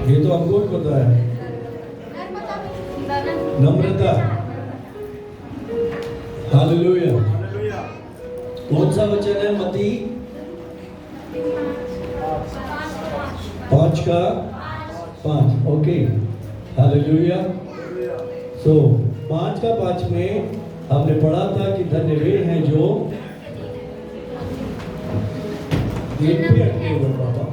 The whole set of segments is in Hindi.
ये तो हमको भी पता है। नम्रता। हालेलुया। कौन सा वचन है? मत्ती 5:5। Okay, hallelujah. सो 5:5 में हमने पढ़ा था कि धन्य वे हैं जो गेट पे अटके हुए बाबा,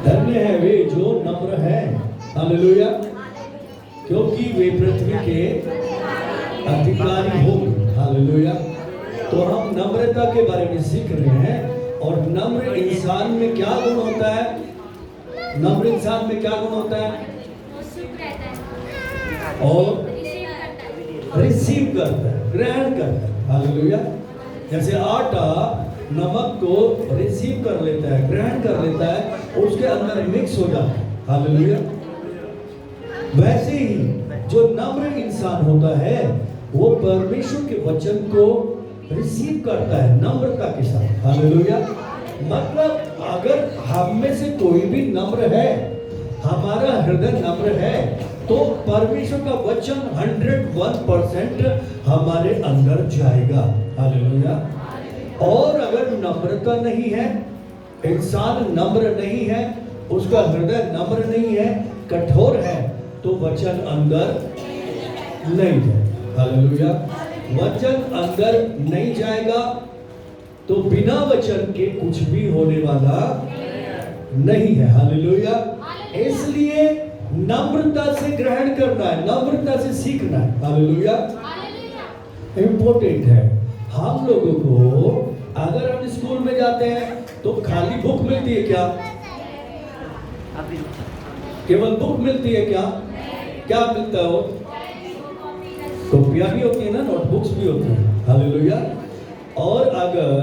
धन्य है वे जो नम्र है। हालेलुया, क्योंकि वे पृथ्वी के अधिकारी होंगे। हालेलुया। तो हम नम्रता के बारे में सीख रहे हैं। और नम्र इंसान में क्या गुण होता है? नम्र इंसान में क्या गुण होता है? और रिसीव करता है, ग्रहण करता है। हालेलुया। जैसे आटा नमक को रिसीव कर लेता है, ग्रहण कर लेता है, उसके अंदर मिक्स हो जाता है। हालेलुया। वैसे ही जो नम्र इंसान होता है वो परमेश्वर के वचन को रिसीव करता है नम्रता के साथ। हालेलुया। मतलब अगर हम में से कोई भी नम्र है, हमारा हृदय नम्र है, तो परमेश्वर का वचन 101% हमारे अंदर जाएगा। हालेलुया। और अगर नम्रता नहीं है, इंसान नम्र नहीं है, उसका हृदय नम्र नहीं है, कठोर है, तो वचन अंदर नहीं जाएगा। हालेलुया। वचन अंदर नहीं जाएगा तो बिना वचन के कुछ भी होने वाला नहीं है। हालेलुया। इसलिए नम्रता से ग्रहण करना है, नम्रता से सीखना है। हालेलुया। इंपॉर्टेंट है। हम लोगों को अगर हम स्कूल में जाते हैं तो खाली बुक मिलती है क्या? केवल बुक मिलती है क्या? क्या मिलता है? कॉपियां भी होती है ना, नोटबुक्स भी होती है। हालेलुया। और अगर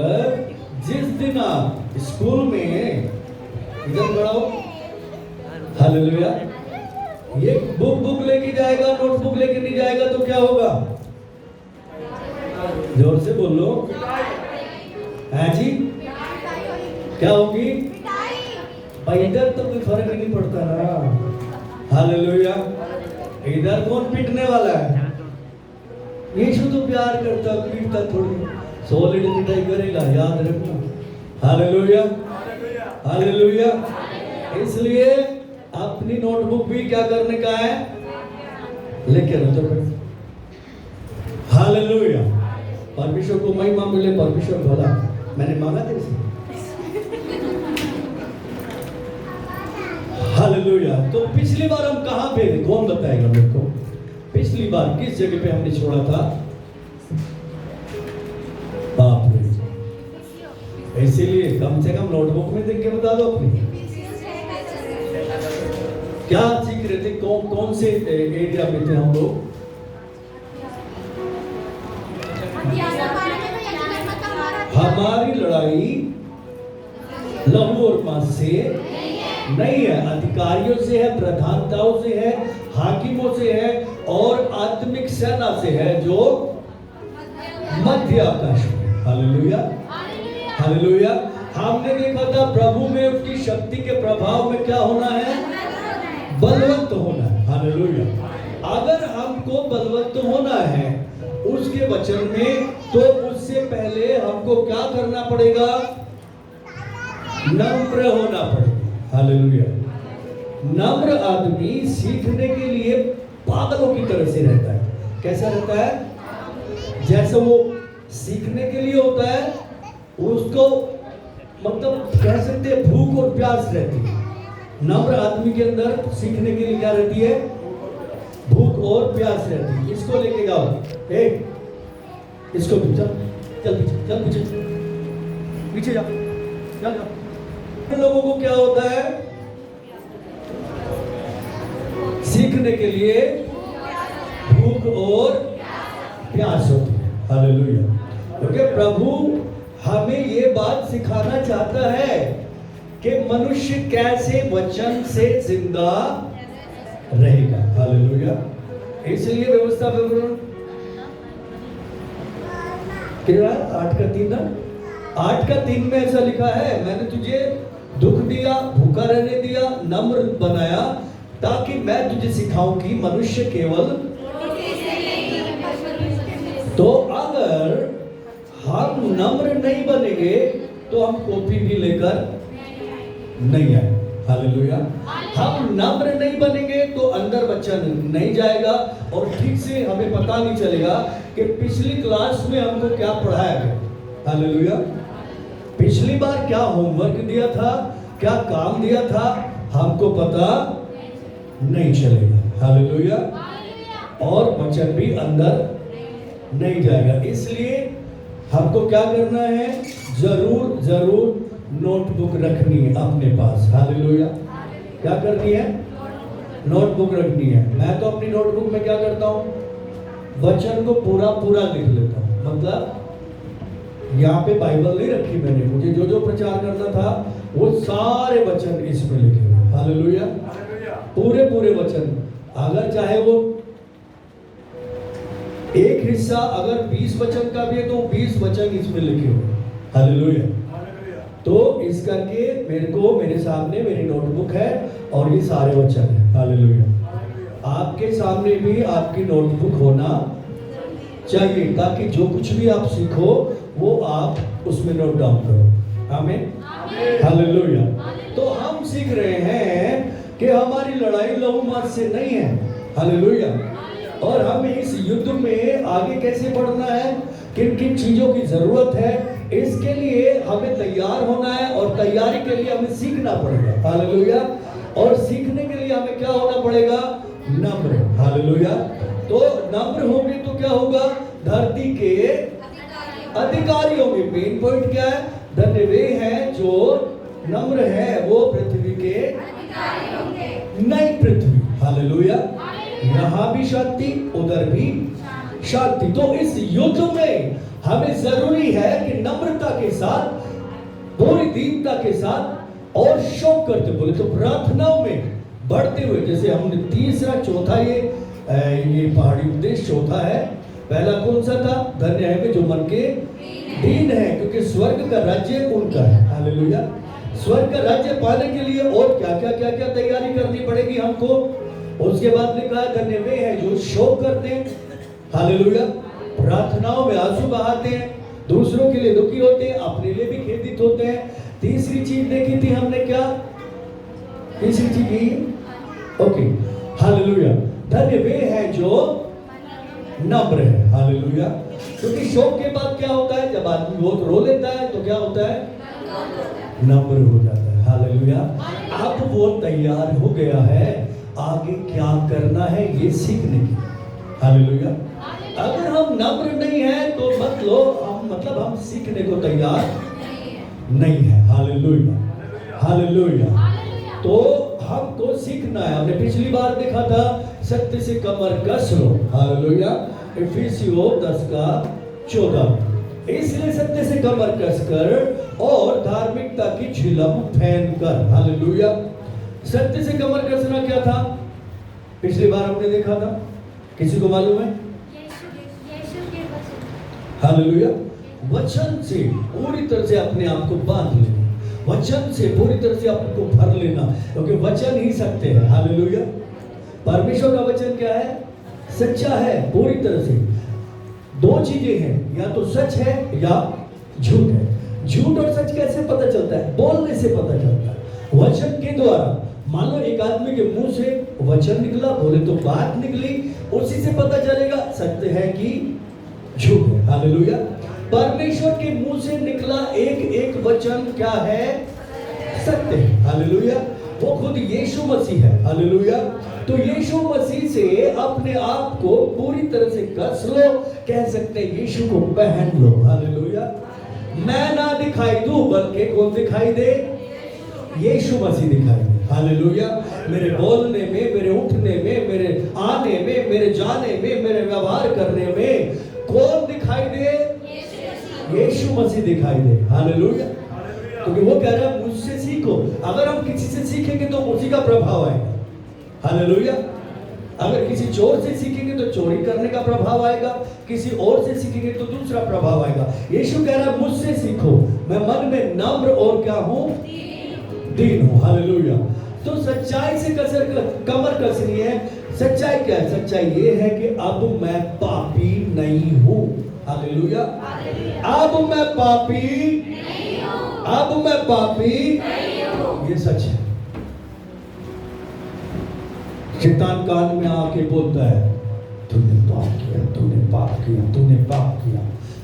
जिस दिन आप स्कूल में इधर बढ़ाओ, हालेलुया, ये बुक लेके जाएगा, नोटबुक लेके नहीं जाएगा तो क्या होगा? जोर से बोलो। है जी? क्या होगी? भाई इधर तो कोई फर्क नहीं पड़ता ना। हालेलुया। इधर कौन पीटने वाला है? यीशु तो प्यार करता, पीटता थोड़ी। सॉलिड पिटाई करेगा, याद रखना। हालेलुया। हालेलुया। इसलिए अपनी नोटबुक भी क्या करने का है? लेके रहो। हालेलुया। परमेश्वर को महिमा मिले। परमेश्वर बोला मैंने मांगा तेरे से। हालेलुया। तो पिछली बार हम कहां पे थे? कौन बताएगा मेरे को? पिछली बार किस जगह पे हमने छोड़ा था? बाप रे। इसीलिए कम से कम नोटबुक में देख के बता दो अपनी क्या सीख रहे थे, कौन से एरिया में थे हम लोग? हमारी लड़ाई लहू और मांस से नहीं है, अधिकारियों से है, प्रधानताओं से है, हाकिमों से है और आत्मिक सेना से है जो मध्य आकाश में। हालेलुया। हालेलुया। हमने देखा था प्रभु में उसकी शक्ति के प्रभाव में क्या होना है? बलवंत होना है। हालेलुया। अगर हमको बलवंत होना है उसके वचन में, तो उससे पहले हमको क्या करना पड़ेगा? नम्र होना पड़ेगा। हालेलुया। नम्र आदमी सीखने के लिए पागलों की तरह से रहता है। कैसा रहता है? जैसे वो सीखने के लिए होता है, उसको मतलब कह सकते हैं भूख और प्यास रहती है। नम्र आदमी के अंदर सीखने के लिए क्या रहती है? भूख और प्यास रहती है। इसको लेके जाओ, इसको भी चल चल पीछे पीछे जाओ, चल जाओ। लोगों को क्या होता है? सीखने के लिए भूख और प्यास होती है। हालेलुया। क्योंकि प्रभु हमें ये बात सिखाना चाहता है कि मनुष्य कैसे वचन से जिंदा रहेगा। हालेलुया। इसलिए व्यवस्था विवरण 8:3 में ऐसा लिखा है, मैंने तुझे दुख दिया, भूखा रहने दिया, नम्र बनाया, ताकि मैं तुझे सिखाऊं कि मनुष्य केवल। तो अगर हम नम्र नहीं बनेंगे तो हम कॉपी भी लेकर नहीं आए। हालेलुया। हम नम्र नहीं बनेंगे तो अंदर वचन नहीं जाएगा और ठीक से हमें पता नहीं चलेगा कि पिछली क्लास में हमको क्या पढ़ाया गया। हालेलुया। पिछली बार क्या होमवर्क दिया था, क्या काम दिया था, हमको पता नहीं चलेगा। हालेलुया। और वचन भी अंदर नहीं जाएगा। इसलिए हमको क्या करना है, जरूर जरूर नोटबुक रखनी है अपने पास। हालेलुया। क्या करनी है, नोटबुक रखनी है। मैं तो अपनी नोटबुक में क्या करता हूँ, वचन को पूरा पूरा लिख लेता हूँ। मतलब यहाँ पे बाइबल नहीं रखी मैंने, मुझे जो जो प्रचार करना था वो सारे वचन इसमें लिखे हुए। हालेलुया। पूरे पूरे वचन, अगर चाहे वो एक हिस्सा अगर 20 वचन का भी है तो 20 वचन इसमें लिखे हुए। हालेलुया। तो इस करके मेरे सामने मेरी नोटबुक है और ये सारे वचन है। हालेलुया। आपके सामने भी आपकी नोटबुक होना चाहिए, ताकि जो कुछ भी आप सीखो वो आप उसमें नोट डाउन करो। आमीन। हालेलुया। तो हम सीख रहे हैं कि हमारी लड़ाई लहू मांस से नहीं है। हालेलुया। और हमें इस युद्ध में आगे कैसे बढ़ना है, किन किन चीजों की जरूरत है, इसके लिए हमें तैयार होना है और तैयारी के लिए हमें सीखना पड़ेगा। हालेलुया। और सीखने के लिए हमें क्या होना पड़ेगा, नम्र। हालेलुया। तो नम्र होंगे तो क्या होगा, धरती के अधिकारी होंगे। मेन पॉइंट क्या है, धन्य वे हैं जो नम्र है, वो पृथ्वी के अधिकारी होंगे। नई पृथ्वी। हालेलुया। यहाँ भी शांति, उधर भी शांति। तो इस युद्ध में हमें जरूरी है कि नम्रता के साथ, पूरी दीनता के साथ और शौक करते, बोले तो प्रार्थनाओं में बढ़ते हुए, जैसे हमने तीसरा चौथा ये पहाड़ी उपदेश चौथा है। पहला कौन सा था, धन्य है वे जो मन के दीन है, क्योंकि स्वर्ग का राज्य उनका है। हालेलुया। स्वर्ग का राज्य पाने के लिए और क्या क्या क्या क्या तैयारी करनी पड़ेगी हमको। उसके बाद लिखा है, धन्य वे हैं जो शोक करते हैं। हालेलुया। प्रार्थनाओं में आंसू बहाते हैं, दूसरों के लिए दुखी होते हैं, अपने लिए भी खेदित होते हैं। तीसरी चीज देखी थी हमने, क्या तीसरी चीज यही है। ओके। हालेलुया। धन्य वे हैं जो नम्र है। हालेलुया। क्योंकि शोक के बाद क्या होता है, जब आदमी बहुत रो लेता है तो क्या होता है, नम्र हो जाता है। हालेलुया। अब वो तैयार हो गया है आगे क्या करना है ये सीखने की। हालेलुया। अगर हम नम्र नहीं है तो मतलब हम सीखने को तैयार नहीं है। हालेलुया। हालेलुया। तो हमको सीखना है। हमने पिछली बार देखा था, सत्य से कमर कस लो। हालेलुया। इफिसियों 10:14। इसलिए सत्य से कमर कसकर और धार्मिकता की झिलम पहन कर। हालेलुया। सत्य से कमर कसना क्या था, पिछली बार हमने देखा था, किसी को मालूम है? हालेलुया। वचन से पूरी तरह से अपने आप को बांध लेना, वचन से पूरी तरह से आपको भर लेना, क्योंकि वचन ही सत्य है। हालेलुया। परमेश्वर का वचन क्या है, सच्चा है पूरी तरह से। दो चीजें हैं, या तो सच है या झूठ है। झूठ और सच कैसे पता चलता है, बोलने से पता चलता है, वचन के द्वारा। मान लो एक आदमी के मुंह से वचन निकला, बोले तो बात निकली, उसी से पता चलेगा सत्य है कि झूठ है। हालेलुया। परमेश्वर के मुंह से निकला एक एक वचन क्या है, सत्य है। हालेलुया। वो खुद यीशु मसीह है। हालेलुया। तो यीशु मसीह से अपने आप को पूरी तरह से कस लो, कह सकते हैं यीशु को पहन लो। हालेलुया। मैं ना दिखाई दूं, बल्कि कौन दिखाई दे, यीशु मसीह दिखाई दे। हालेलुया। मेरे बोलने में, मेरे उठने में, मेरे आने में, मेरे जाने में, मेरे व्यवहार करने में कौन दिखाई दे, यीशु मसीह दिखाई दे। हालेलुया। क्योंकि वो कह रहा है मुझसे सीखो। अगर हम किसी से सीखेंगे तो उसी का प्रभाव आएगा। हालेलुया। अगर किसी चोर से सीखेंगे तो चोरी करने का प्रभाव आएगा, किसी और से सीखेंगे तो दूसरा प्रभाव आएगा। यीशु कह रहा है मुझसे सीखो, मैं मन में नम्र और क्या हूं, दीन हो। हालेलुया। तो सच्चाई से कमर कसनी है। सच्चाई क्या है? सच्चाई ये है कि अब मैं पापी नहीं हूं। हालेलुया। अब मैं पापी नहीं हूं। अब मैं पापी नहीं हूं। ये सच है। शैतान कान में आके बोलता है, तूने पाप किया, तूने पाप किया, तूने पाप किया,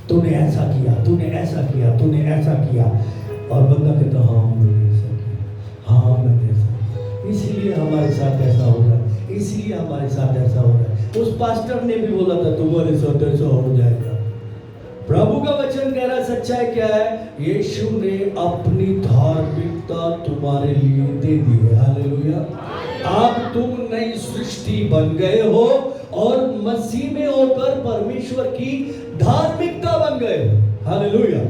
तूने ऐसा किया, तूने ऐसा किया, तूने ऐसा किया। और बंदा कहता, हाँ मैंने ऐसा किया, हाँ मैंने ऐसा किया, इसीलिए हमारे साथ ऐसा हो रहा है, इसीलिए हमारे साथ ऐसा हो रहा है। उस पास्टर ने भी बोला था तुम्हारे साथ ऐसा हो जाएगा। प्रभु का वचन कह रहा है, सच्चाई क्या है? यीशु ने अपनी धार्मिकता तुम्हारे लिए दे दी है। हालेलुया। अब तुम नई सृष्टि बन गए हो और मसीह में होकर परमेश्वर की धार्मिकता बन गए हो। हालेलुया।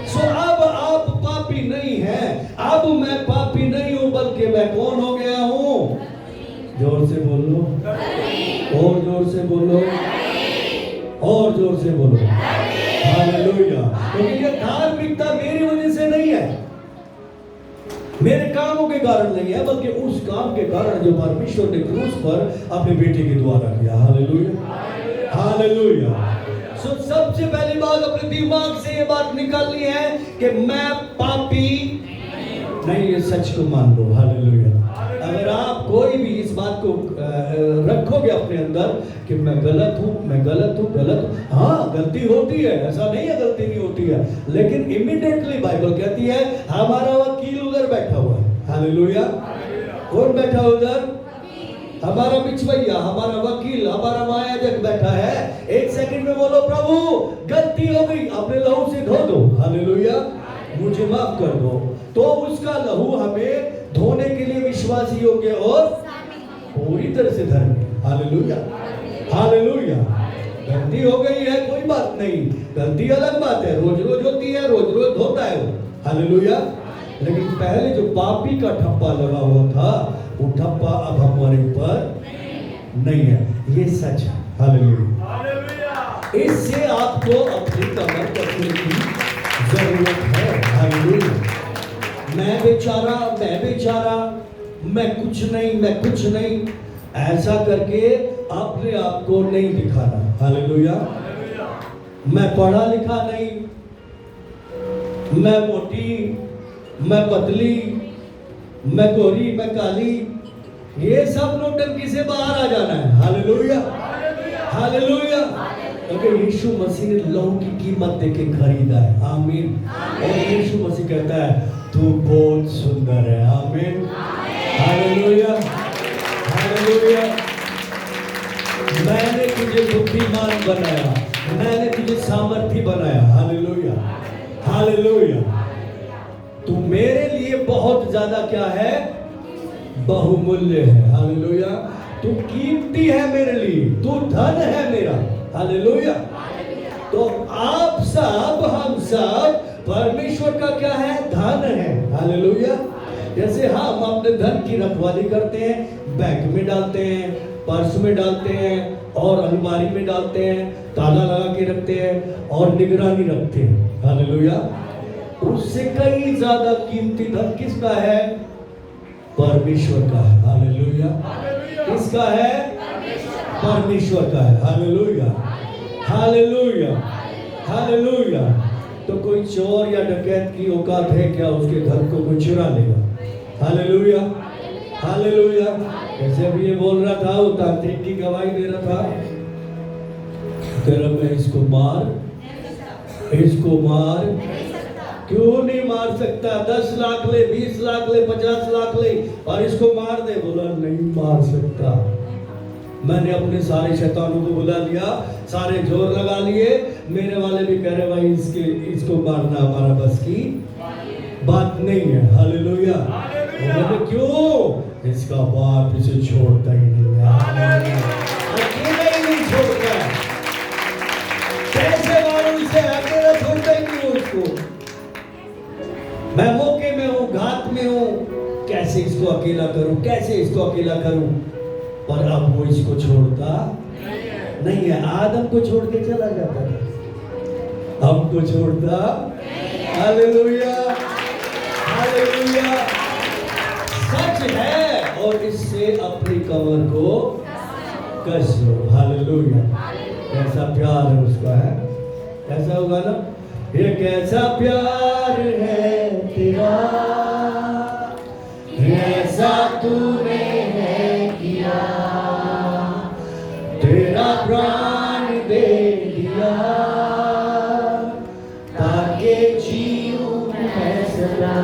सो अब आप पापी नहीं हैं। अब मैं पापी नहीं हूं, बल्कि मैं कौन हो गया हूं? जोर से बोलो, और जोर से बोलो, और जोर से बोलो। हालेलुया। क्योंकि ये धार्मिकता मेरी वजह से नहीं है, मेरे कामों के कारण नहीं है, बल्कि उस काम के कारण जो परमेश्वर ने क्रूस पर अपने बेटे के द्वारा किया। हालेलुया। हालेलुया। सो सबसे पहली बात अपने दिमाग से ये बात निकालनी है कि मैं पापी नहीं। ये सच को मान लो। हालेलुया। अगर आप कोई भी इस बात को रखोगे अपने अंदर कि मैं गलत हूं, मैं गलत हूं, गलत हूं। हाँ, गलती होती है, ऐसा नहीं है गलती नहीं होती है, लेकिन इमीडिएटली बाइबल कहती है हमारा वकील उधर बैठा हुआ है। हालेलुया। कौन बैठा उधर? हमारा बिचवैया, हमारा वकील, हमारा महायाजक बैठा है। एक सेकंड में बोलो, प्रभु गलती हो गई, अपने लहू से धो दो। हालेलुया। मुझे माफ कर दो। तो उसका लहू हमें धोने के लिए विश्वास योग्य और पूरी तरह से धर्मी। हालेलुया। हालेलुया। गलती हो गई है, कोई बात नहीं, गलती अलग बात है, रोज रोज होती है, रोज रोज धोता है वो। हालेलुया। लेकिन पहले जो पापी का ठप्पा लगा हुआ था, वो ठप्पा अब हमारे ऊपर नहीं है। ये सच है। हालेलुया। इससे आपको अपनी कमर कसने की जरूरत है। हालेलुया। मैं बेचारा, मैं बेचारा, मैं कुछ नहीं, मैं कुछ नहीं, ऐसा करके अपने आप को नहीं दिखाना। हालेलुया। मैं पढ़ा लिखा नहीं, मैं मोटी, मैं पतली, मैं गोरी, मैं काली, ये सब नौटंकी से बाहर आ जाना है। हालेलुया। हालेलुया। क्योंकि यीशु मसीह ने लहू की कीमत देके खरीदा है। आमीन। और यीशु मसीह कहता है तू बहुत सुंदर है। आमीन। हालेलुया। हालेलुया। मैंने तुझे बुद्धिमान बनाया, मैंने तुझे सामर्थी बनाया। हालेलुया। हालेलुया। तू मेरे लिए बहुत ज्यादा क्या है? बहुमूल्य है। हालेलुया। तू कीमती है मेरे लिए, तू धन है मेरा। हालेलुया। तो आप सब, हम सब परमेश्वर का क्या है? धन है। हालेलुया। जैसे हम अपने धन की रखवाली करते हैं, बैंक में डालते हैं, पर्स में डालते हैं और अलमारी में डालते हैं, ताला लगा के रखते हैं और निगरानी रखते हैं। हालेलुया। उससे कई ज्यादा कीमती धन किसका है? परमेश्वर का है। हालेलुया। किसका है? परमेश्वर का है। हालेलुया। हालेलुया। हालेलुया। तो कोई चोर या डकैत की औकात है क्या उसके धन को कोई चुरा लेगा? हालेलुया। हालेलुया। जैसे अभी ये बोल रहा था, वो तांत्रिक की गवाही दे रहा था, कह रहा मैं इसको मार, इसको मार, क्यों नहीं मार सकता? 10 लाख ले, 20 लाख ले, 50 लाख ले और इसको मार दे। बोला नहीं मार सकता। मैंने अपने सारे शैतानों को बुला लिया, सारे जोर लगा लिए, मेरे वाले भी कह रहे भाई इसको मारना हमारा बस की बात नहीं है। हालेलुया। क्यों? इसका बाप इसे छोड़ता ही नहीं है, अकेला ही नहीं छोड़ता, पैसे वालों से अकेला छोड़ता ही नहीं उसको। मैं मौके में हूँ, घात में हूँ, कैसे इसको अकेला करूं, कैसे इसको अकेला करूं? पर अब वो इसको छोड़ता नहीं है। आदम को छोड़ के चला जाता था, हमको छोड़ता। हालेलुया। हालेलुया। है और इससे अपनी कमर को कस लो। हालेलुया। कैसा प्यार है उसका, है कैसा होगा ना, ये कैसा प्यार है तेरा, ऐसा तूने है किया, तेरा प्राण दे दिया ताकि जीऊं मैं सदा।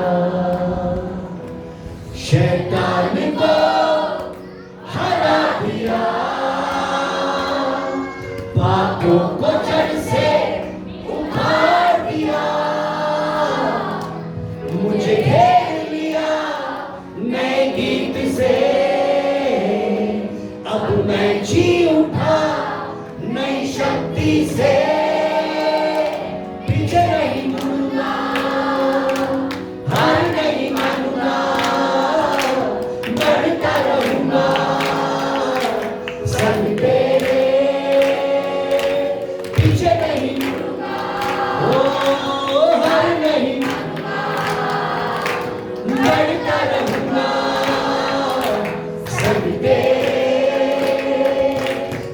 शैतान को हरा दिया, पापों को जड़ से उखाड़ दिया, मुझे घेर लिया नए गीत से, अब मैं जी उठा नई शक्ति से, पीछे नहीं मुड़ूंगा, हार नहीं मानूंगा, बढ़ता रहूंगा संग तेरे, पीछे नहीं मुड़ूंगा, ओ हार नहीं मानूंगा, बढ़ता रहूंगा संग तेरे।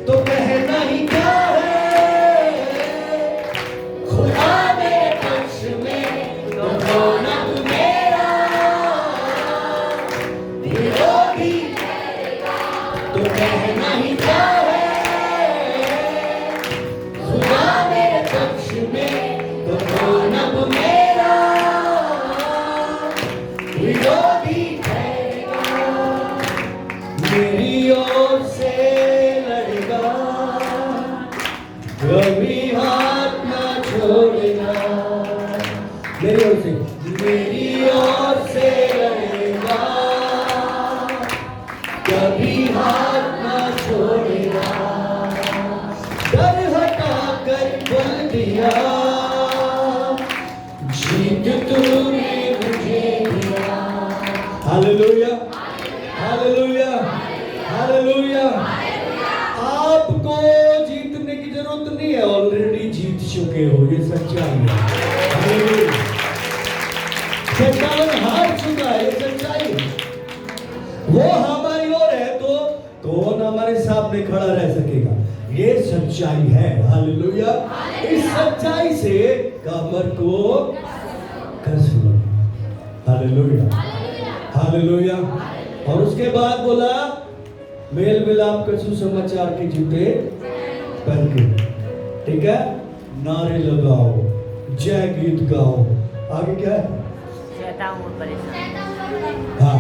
तो कहना ही क्या है, खुदा मेरे पक्ष में तो कौन अब मेरा विरोधी ठहरेगा। तो कहना ही क्या है, खुदा मेरे पक्ष में तो कौन अब मेरा विरोधी ठहरेगा। मेरी ओर से लड़ेगा, कभी हाथ ना छोड़ेगा। मेरी ओर से, मेरी ओर से लड़ेगा, कभी हाथ ना छोड़ेगा। डर हटा कर बोल दिया, जीत तूने मुझे दिया। Hallelujah, hallelujah, hallelujah. आपको जीतने की जरूरत नहीं है, ऑलरेडी जीत चुके हो, ये सच्चाई है। हालेलुया। शैतान हार चुका है, ये सच्चाई है। वो हमारी ओर है तो कौन हमारे सामने खड़ा रह सकेगा, ये सच्चाई है। हालेलुया। इस सच्चाई से कमर को कस लो। Hallelujah, hallelujah. और उसके बाद बोला मेल मिलाप के सुसमाचार के जूते पहन के, ठीक है, नारे लगाओ, जय गीत गाओ। आगे क्या है, हाँ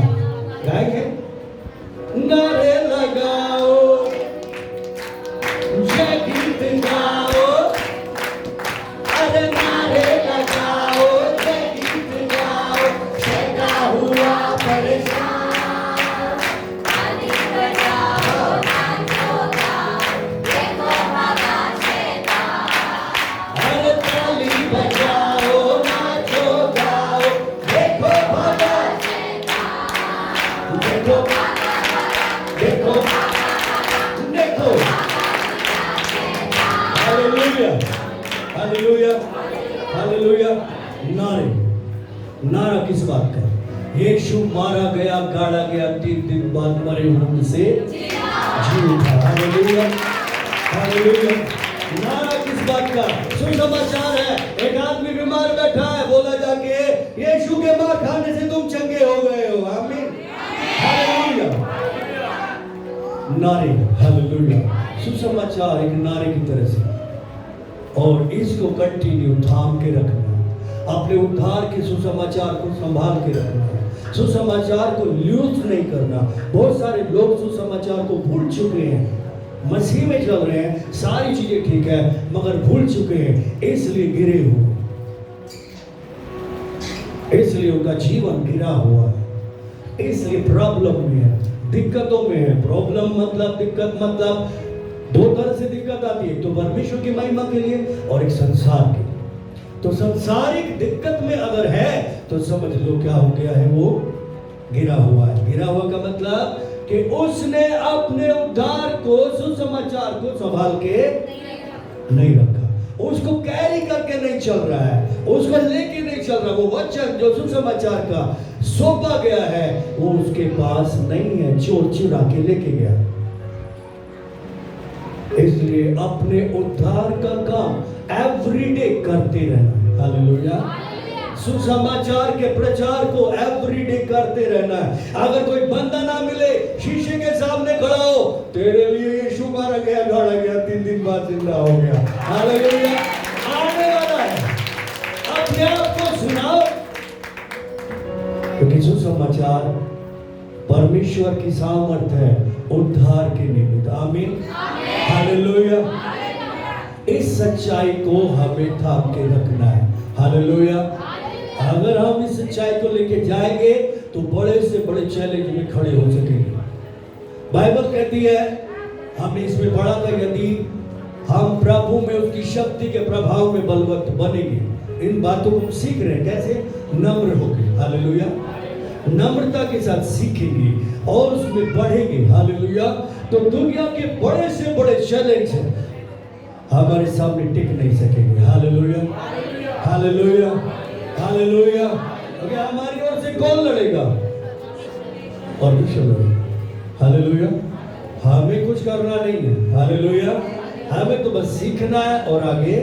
गाएंगे, नारे लगाओ, जय गीत गाओ, अरे नारे लगाओ, जय गीत गाओ, सदा हुआ परेशान, अरे ताली बजाओ, नाचो गाओ, देखो भगा, देखो देखो देखो। Hallelujah, hallelujah, hallelujah. नारे, नारा किस बात का, यीशु मारा गया, गाड़ा गया, 3 दिन बाद मरे हुए से जी उठा। Hallelujah, hallelujah. नारा किस बात का, सुसमाचार है। एक आदमी बीमार बैठा है, बोला जाके यीशु के मार खाने से तुम चंगे हो गए हो। आमीन, हालेलुया। नारे, हालेलुया। सुसमाचार एक नारे की तरह से, और इसको कंटिन्यू थाम के रखना, अपने उद्धार के सुसमाचार को संभाल के रखना, सुसमाचार को लूज नहीं करना। बहुत सारे लोग सुसमाचार को भूल चुके हैं, मसीह में चल रहे हैं, सारी चीजें ठीक है, मगर भूल चुके हैं, इसलिए गिरे हुए, इसलिए उनका जीवन गिरा हुआ है, इसलिए प्रॉब्लम में है, दिक्कतों में है। प्रॉब्लम मतलब, दिक्कत मतलब दो तरह से दिक्कत आती है, तो परमेश्वर की महिमा के लिए और एक संसार के लिए। तो संसारिक दिक्कत में अगर है तो समझ लो क्या हो गया है, वो गिरा हुआ है। गिरा हुआ का मतलब कि उसने अपने उद्धार को, सुसमाचार को संभाल के नहीं रखा, उसको कैरी करके नहीं चल रहा है, उसको लेके नहीं चल रहा। वो वचन जो सुसमाचार का सौंपा गया है वो उसके पास नहीं है, चोर चुरा के लेके गया। इसलिए अपने उद्धार का काम एवरीडे करते रहना। हालेलुया। सुसमाचार के प्रचार को एवरीडे करते रहना है। अगर कोई बंदा ना मिले, शीशे के सामने खड़ा हो, तेरे लिए यीशु मारा गया, गाड़ा गया, 3 दिन बाद जिंदा हो गया। हालेलुया। आने वाला है, अपने आप को सुनाओ, क्योंकि सुसमाचार परमेश्वर की सामर्थ है उद्धार के निमित्त। आमीन। हालेलुया। इस सच्चाई को हमें थाम के रखना है। हालेलुया। अगर हम इस सच्चाई को लेके जाएंगे तो बड़े से बड़े चैलेंज में खड़े हो सकेंगे। बाइबल कहती है, हमने इसमें पढ़ा था, यदि हम प्रभु में उसकी शक्ति के प्रभाव में बलवत्त बनेंगे। इन बातों को सीख रहे हैं कैसे? नम्र होकर। हालेलुया। नम्रता के साथ सीखेंगे और उसमें बढ़ेंगे। हालेलुया। तो दुनिया के बड़े से बड़े चैलेंज हमारे सामने टिक नहीं सकेंगे। हालेलुया। हालेलुया। हालेलुया। अगर हमारी ओर से कौन लड़ेगा? और विश्व लड़ेगा। हालेलुया। हमें कुछ करना नहीं है। हालेलुया। हमें तो बस सीखना है और आगे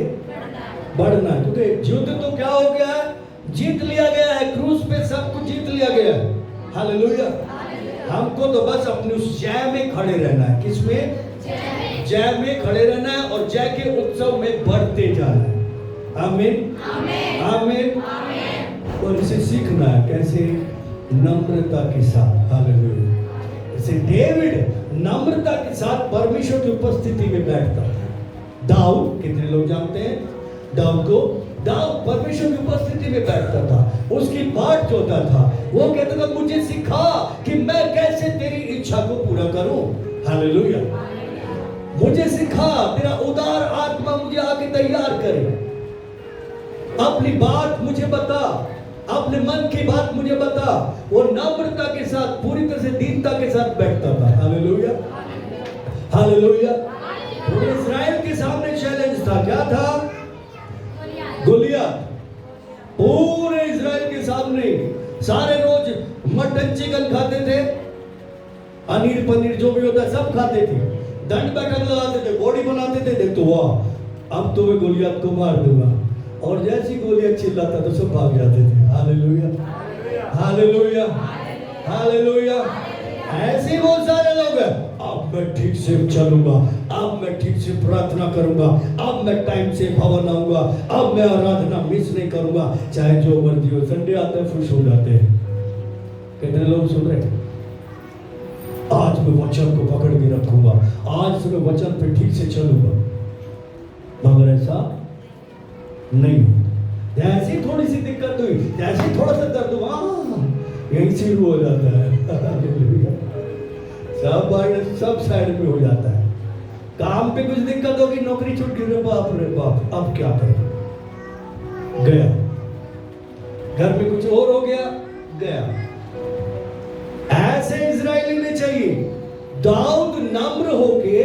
बढ़ना है, क्योंकि युद्ध तो क्या हो गया है? जीत लिया गया है। क्रूस पे सब कुछ जीत लिया गया है। हालेलुया। हमको तो बस अपनी उस जय में खड़े रहना है। किसमें? जय में खड़े रहना है और जय के उत्सव में बढ़ते जाना है। आमीन। आमीन। और इसे सीखना है कैसे? नम्रता के साथ। हालेलुया। जैसे डेविड नम्रता के साथ परमेश्वर की उपस्थिति में बैठता था। दाऊद, कितने लोग जानते हैं दाऊद को? दाऊद परमेश्वर की उपस्थिति में बैठता था। उसकी बात जो होता था वो कहता था, मुझे सिखा कि मैं कैसे तेरी इच्छा को पूरा करूं। हालेलुया। मुझे सिखा, तेरा उदार आत्मा मुझे आगे तैयार करे। अपनी बात मुझे बता, अपने मन की बात मुझे बता। वो नम्रता के साथ, पूरी तरह से दीनता के साथ बैठता था। हालेलुया। हालेलुया। तो इस्राएल के सामने चैलेंज था, क्या था? गोलियत। पूरे इस्राएल के सामने सारे रोज मटन चिकन खाते थे, अनीर पनीर जो भी होता है सब खाते थे, दंड बैठक लगाते थे, बॉडी बनाते थे। देख तो वाह, अब तो मैं गोलियत को मार दूंगा। और जैसी गोलियत चिल्लाता तो सब भाग जाते थे। हालेलुया। हालेलुया। हालेलुया। ऐसे बहुत सारे लोग हैं, अब मैं ठीक से चलूंगा, अब मैं ठीक से प्रार्थना करूंगा, अब मैं टाइम से भवन आऊंगा, अब मैं आराधना मिस नहीं करूंगा, चाहे जो मर्जी हो। संडे आते हैं खुश हो जाते हैं। कितने लोग सुन रहे हैं? आज मैं वचन को पकड़ के रखूंगा, आज से मैं वचन पे ठीक से चलूंगा। मगर ऐसा नहीं। जैसी थोड़ी सी दिक्कत हुई, जैसी थोड़ा सा दर्द हुआ, यही शुरू हो जाता है। सब साइड में हो जाता है। काम पे कुछ दिक्कत होगी, नौकरी छूट गई, बाप रे बाप, अब क्या करें? गया। घर में कुछ और हो गया, गया। ऐसे इजरायली ने चाहिए। दाऊद नम्र होके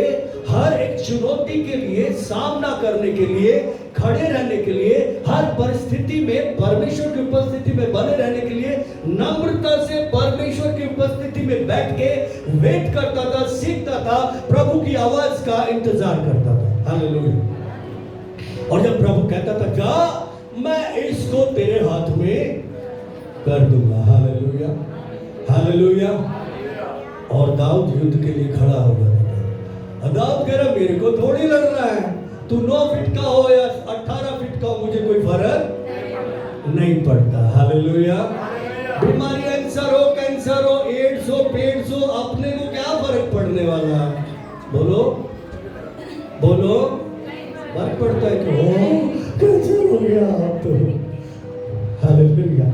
हर एक चुनौती के लिए सामना करने के लिए, खड़े रहने के लिए, हर परिस्थिति में परमेश्वर की उपस्थिति में बने रहने के लिए नम्रता से परमेश्वर की उपस्थिति में बैठ के वेट करता था, सीखता था, प्रभु की आवाज का इंतजार करता था। हालेलुया। और जब प्रभु कहता था जा, मैं इसको तेरे हाथ में कर दूंगा। हालेलुया। हालेलुया। और दाऊद युद्ध के लिए खड़ा हो गया। दाऊद कह रहा, मेरे को थोड़ी लड़ना है, तू 9 फीट का हो या 18 फीट का हो, मुझे कोई फर्क नहीं पड़ता। हालेलुया। बीमारी कैंसर हो, एड्स हो, पेट्स हो, अपने को क्या फर्क पड़ने वाला? बोलो बोलो, फर्क पड़ता है कि कैंसर हो गया आप तो। हालेलुया।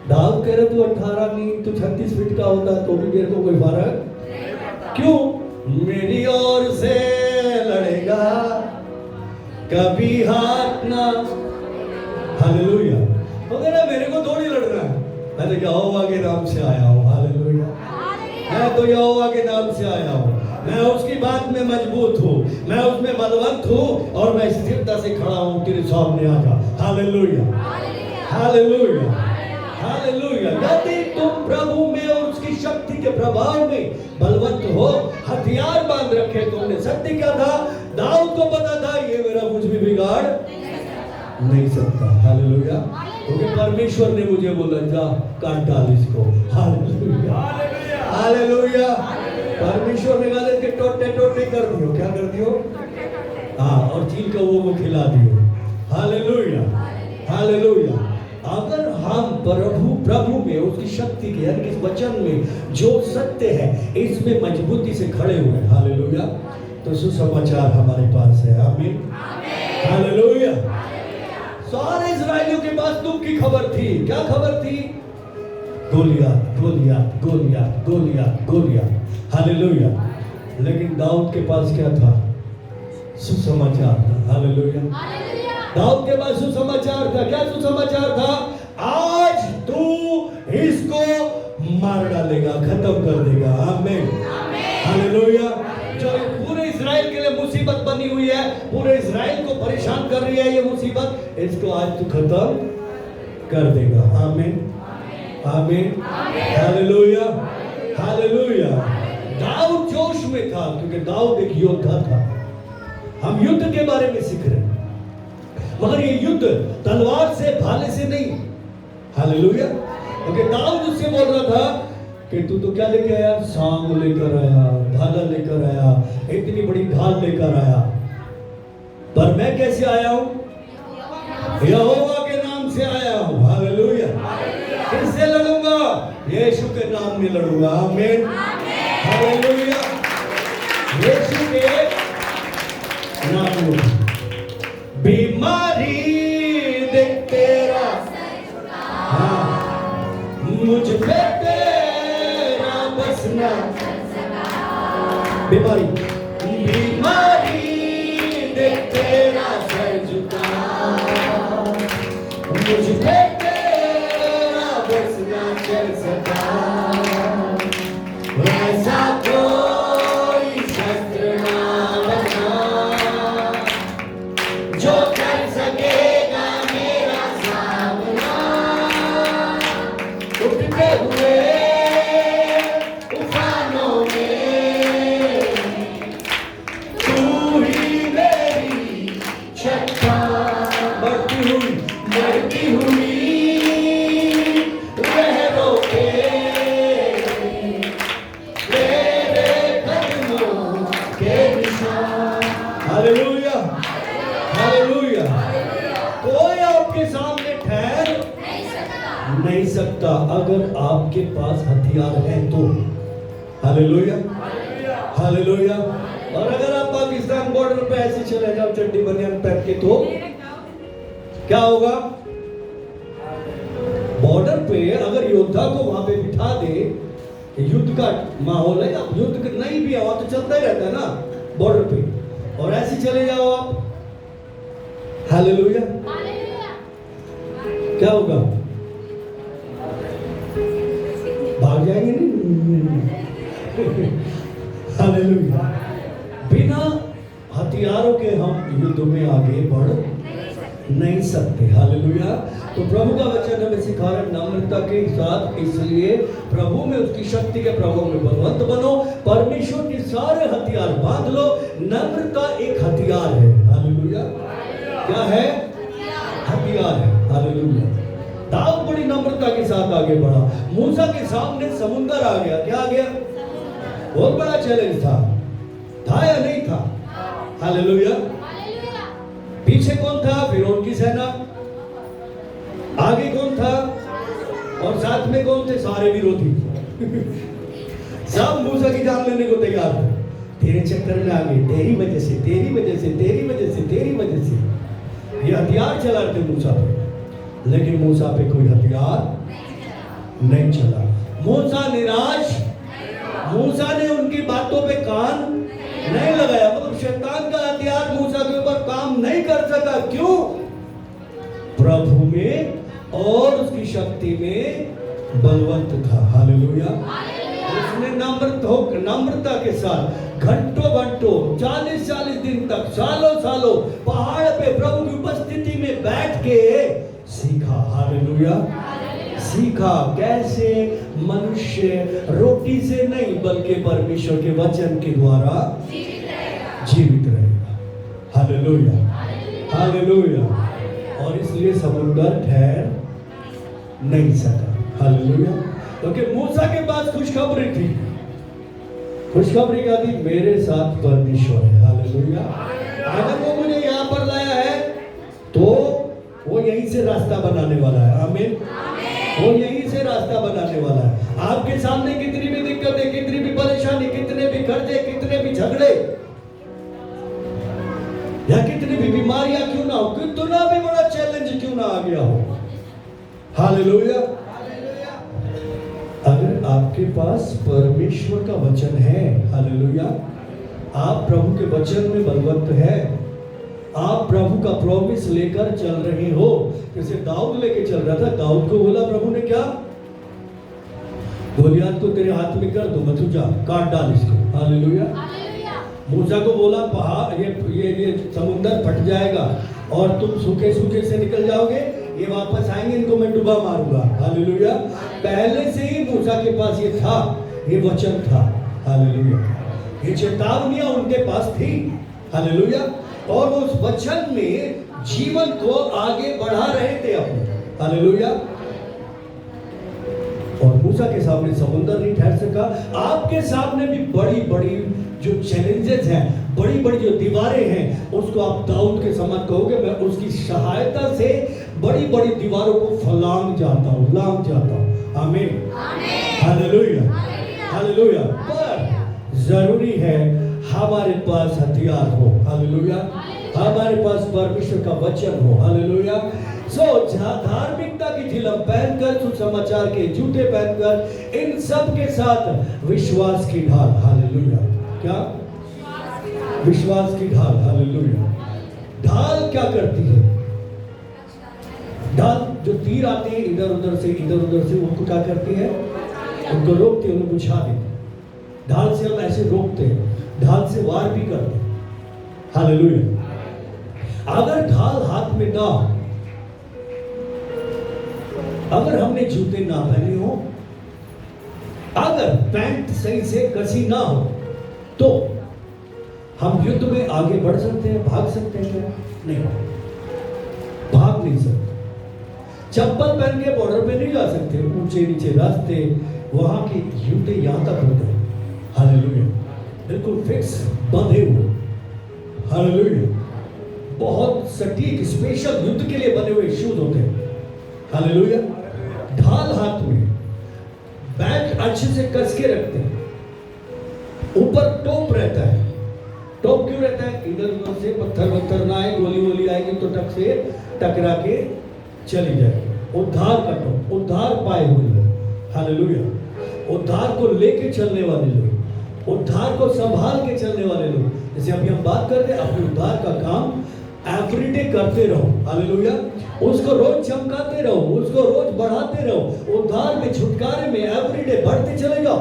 दाऊद कह रहा, तू 18 नहीं, तू 36 फीट का होता तो भी मेरे को कोई फर्क क्यों? मेरी ओर से लड़ेगा, कभी हाथ ना। हालेलुया। वगैरह मेरे को थोड़ी लड़ना है, मैं तो यहोवा के नाम से आया हूँ। हालेलुया। मैं तो यहोवा के नाम से आया हूँ, मैं उसकी बात में मजबूत हूँ, मैं उसमें बलवंत हूँ और मैं स्थिरता से खड़ा हूँ। तेरे सामने आजा। हालेलुया। हालेलुया। हालेलुया। यदि तुम प्रभु में और उसकी शक्ति के प्रभाव में बलवंत हो, हथियार बांध रखे तुमने। सत्य क्या था? दाऊद को पता था ये मेरा कुछ भी बिगाड़ नहीं सकता। हालेलुया। क्योंकि परमेश्वर ने मुझे बोला जा काट डाल इसको। Hallelujah hallelujah. परमेश्वर ने कहा इसके टोटे टोटे कर दियो। क्या कर दियो? हाँ, और चील का वो खिला दियो। Hallelujah hallelujah. अगर हम प्रभु में उसकी शक्ति के यानी कि वचन में जो सत्य है इसमें मजबूती से खड़े हुए, हालेलुया, तो सुसमाचार हमारे पास है। आमीन हालेलुया। सारे इजराइलियों के पास दुख की खबर थी। क्या खबर थी? गोलियत गोलियत गोलियत गोलियत गोलियत। हालेलुया। लेकिन दाऊद के पास क्या था? सुसमाचार था। हालेलुया। दाऊद के पास सुसमाचार था। क्या सुसमाचार था? आज तू इसको मार डालेगा, खत्म कर देगा। आमीन हालेलुया। जो पूरे इजराइल के लिए मुसीबत बनी हुई है, पूरे इजराइल को परेशान कर रही है ये मुसीबत, इसको आज तू खत्म कर देगा। आमीन आमीन हालेलुया हालेलुया। दाऊद जोश में था क्योंकि दाऊद एक योद्धा था। हम युद्ध के बारे में सीख रहे हैं, मगर ये युद्ध तलवार से भाले से नहीं। हालेलुया। क्योंकि दाऊद उससे बोल रहा था कि तू तो क्या लेके आया? सांग लेकर आया, भाला लेकर आया, इतनी बड़ी ढाल लेकर आया, पर मैं कैसे आया हूं? यहोवा के नाम से आया हूं। हालेलुया। किससे लड़ूंगा? यीशु के नाम में लड़ूंगा। आमीन हालेलुया। यीशु के नाम में। बीमारी देख तेरा, हाँ, मुझ पे तेरा बसना। बीमारी बीमारी देख तेरा सर झुका, मुझ पे तेरा बसना चल सका। ऐसा कोई शस्त्र ना बना जो कर सकेगा मेरा सामना। उठते हुए तूफानों में तू ही मेरी छत्ता। बढ़ती हुई मरती हुई लहरों पे तेरे कदमों के निशान। Hallelujah hallelujah. कोई आपके सामने ठहर नहीं सकता अगर आपके पास हथियार है तो। Hallelujah hallelujah. और अगर आप पाकिस्तान बॉर्डर पे ऐसे चले जाओ चड्डी बनियान पहन के तो क्या होगा? बॉर्डर पे अगर योद्धा को वहां पे बिठा दे, युद्ध का माहौल है, अब युद्ध नहीं भी हुआ तो चलता ही रहता है ना बॉर्डर पे, और ऐसे चले जाओ आप। हालेलुया। क्या होगा? भाग जाएंगे नहीं। हालेलुया। बिना हथियारों के हम युद्ध में आगे बढ़ नहीं सकते। हालेलुया। तो प्रभु का वचन हमें सिखा रहा है नम्रता के साथ, इसलिए प्रभु में उसकी शक्ति के प्रभाव में बलवंत बनो, परमेश्वर के सारे हथियार बांध लो। नम्रता एक हथियार है। हालेलुया। क्या है? हथियार है। हालेलुया। दाऊद बड़ी नम्रता के साथ आगे बढ़ा। मूसा के सामने समुंदर आ गया। क्या आ गया? बहुत बड़ा चैलेंज था या नहीं था? हालेलुया। पीछे कौन था? फिरौन की सेना। आगे कौन था? और साथ में कौन थे? सारे विरोधी। सब मूसा की जान लेने को तैयार थे। तेरे चक्कर में आ गए, तेरी वजह से तेरी वजह से तेरी वजह से तेरी वजह से। ये हथियार चला रहे थे मूसा पे, लेकिन मूसा पे कोई हथियार नहीं चला। मूसा निराश, मूसा ने उनकी बातों पे कान नहीं लगाया। मतलब शैतान का हथियार मूसा के ऊपर काम नहीं कर सका। क्यों? प्रभु में और उसकी शक्ति में बलवंत था। हालेलुया। उसने नम्रता के साथ घंटों घंटों 40-40 दिन तक, सालों सालों पहाड़ पे प्रभु की उपस्थिति में बैठ के सीखा। हालेलुया। सीखा कैसे मनुष्य रोटी से नहीं बल्कि परमेश्वर के वचन के द्वारा जीवित रहेगा। Hallelujah, hallelujah. और इसलिए समुद्र ठहर नहीं सका। हालेलुया। क्योंकि मूसा के पास खुशखबरी थी। खुशखबरी क्या थी? मेरे साथ परमेश्वर है। हालेलुया। अगर वो मुझे यहाँ पर लाया है तो वो यहीं से रास्ता बनाने वाला है। आमीन। वो यहीं से रास्ता बनाने वाला है। आपके सामने कितनी भी दिक्कतें, कितनी भी परेशानी, कितने भी कर्जे, कितने भी झगड़े या कितनी भी बीमारियां क्यों ना हो, कितना भी बड़ा चैलेंज क्यों ना आ गया हो, हालेलुया, अगर आपके पास परमेश्वर का वचन है, हालेलुया, आप प्रभु के वचन में बलवंत है, आप प्रभु का प्रॉमिस लेकर चल रहे हो। जैसे दाऊद लेके चल रहा था, दाऊद को बोला प्रभु ने क्या? गोलियत को तेरे हाथ में कर दूंगा, तू जा काट डाल इसको। हालेलुया। मूसा को बोला पहाड़ ये समुद्र फट जाएगा और तुम सूखे सूखे से निकल जाओगे, ये वापस आएंगे, इनको मैं डुबा मारूंगा। हालेलुया। पहले से ही मूसा के पास ये था, ये वचन था। हालेलुया। ये चेतावनियां उनके पास थी। हालेलुया। और वो उस वचन में जीवन को आगे बढ़ा रहे थे अपने। हालेलुया। और मूसा के सामने समुद्र नहीं ठहर सका। आपके सामने भी बड़ी बड़ी जो चैलेंजेस हैं, बड़ी बड़ी जो दीवारें हैं, उसको आप दाऊद के समान कहोगे, मैं उसकी सहायता से बड़ी बड़ी दीवारों को फलांग जाता हूँ, लांग जाता हूँ। आमीन। Hallelujah, hallelujah. पर जरूरी है हमारे पास हथियार हो। हालेलुया। हमारे पास परमेश्वर का वचन हो। हालेलुया। धार्मिकता की झिलम पहनकर, सुसमाचार के जूते पहनकर, इन सब के साथ विश्वास की ढाल। हालेलुया। क्या? विश्वास की ढाल। हालेलुया। ढाल क्या करती है? ढाल जो तीर आते हैं इधर उधर से, उनको क्या करती है? उनको रोकते हैं, उनको बुझा देते हैं। ढाल से हम ऐसे रोकते हैं, ढाल से वार भी करते हैं। हालेलुया। अगर ढाल हाथ में ना हो, अगर हमने जूते ना पहने हो, अगर पैंट सही से कसी ना हो, तो हम युद्ध में आगे बढ़ सकते हैं, भाग सकते हैं क्या? नहीं, भाग नहीं सकते। चप्पल पहन के बॉर्डर पे नहीं जा सकते, ऊंचे नीचे रास्ते, वहां के जूते यहां तक होते हैं। हालेलुया। बिल्कुल फिक्स बंधे हुए। हालेलुया। बहुत सटीक स्पेशल युद्ध के लिए बने हुए शूज होते हैं। हालेलुया। ढाल हाथ में, बैग अच्छे से कस के रखते हैं, ऊपर टोप रहता है। टोप क्यों रहता है? इधर उधर से पत्थर ना आए, गोली वोली आएगी तो टक से टकरा के चली जाएगी। उद्धार का टोप, उद्धार पाए हुए लोग। हालेलुया। उद्धार को लेके चलने वाले लोग, उद्धार को संभाल के चलने वाले लोग। जैसे अभी हम बात करते हैं, अपने उद्धार का काम एवरीडे करते रहो। हालेलुया। उसको रोज चमकाते रहो, उसको रोज बढ़ाते रहो। उद्धार में, छुटकारे में एवरीडे बढ़ते चले जाओ।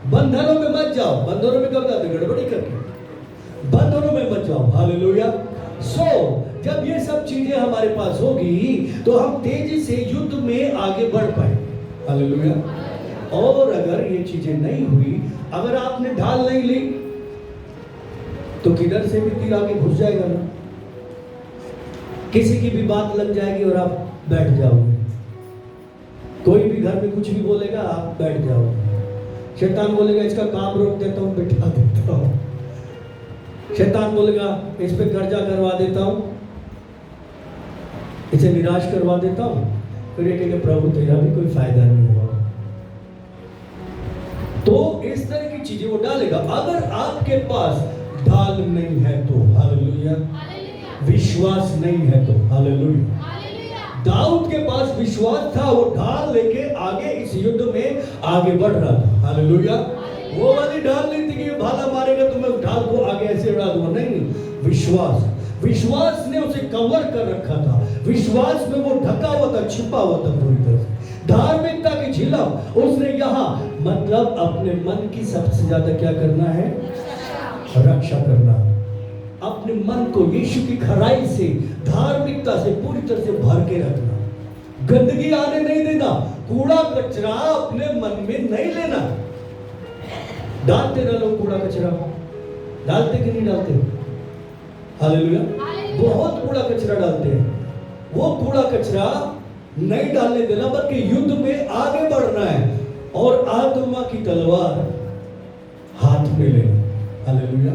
बंधनों में मत जाओ। बंधनों में कब जाते? गड़बड़ी करके। बंधनों में मत जाओ। हालेलुया। जब ये सब चीजें हमारे पास होगी तो हम तेजी से युद्ध में आगे बढ़ पाए। हालेलुया। और अगर ये चीजें नहीं हुई, अगर आपने ढाल नहीं ली, तो किधर से भी तीर आगे घुस जाएगा ना। किसी की भी बात लग जाएगी और आप बैठ जाओगे। कोई भी घर में कुछ भी बोलेगा, आप बैठ जाओगे। शैतान बोलेगा इसका काम रोक देता हूं, बिठा देता हूं। शैतान बोलेगा इस पे कर्जा करवा देता हूं, इसे निराश करवा देता हूं। फिर ये कहेगा प्रभु तेरा भी कोई फायदा नहीं हुआ। तो इस तरह की चीजें वो डालेगा। अगर आपके पास ढाल नहीं है तो, हालेलुया, विश्वास नहीं है तो, हालेलुया। दाऊद के पास विश्वास था, वो ढाल लेके आगे इस युद्ध में आगे बढ़ रहा था। हालेलुया। वो वाली ढाल नहीं थी कि भाला मारेगा तो मैं ढाल को आगे ऐसे उड़ा दूंगा। नहीं, विश्वास ने उसे कवर कर रखा था। विश्वास में वो ढका हुआ था, छिपा हुआ था पूरी तरह से। धार्मिकता की झिलम उसने यहाँ, मतलब अपने मन की सबसे ज्यादा क्या करना है? रक्षा करना। अपने मन को यीशु की खराई से, धार्मिकता से पूरी तरह से भर के रखना। गंदगी आने नहीं देना, कूड़ा कचरा अपने मन में नहीं लेना। डालते ना लोग कूड़ा कचरा, डालते कि नहीं डालते? हालेलुया। बहुत कूड़ा कचरा डालते हैं। वो कूड़ा कचरा नहीं डालने देना, बल्कि युद्ध में आगे बढ़ना है और आत्मा की तलवार हाथ में लेना। हालेलुया।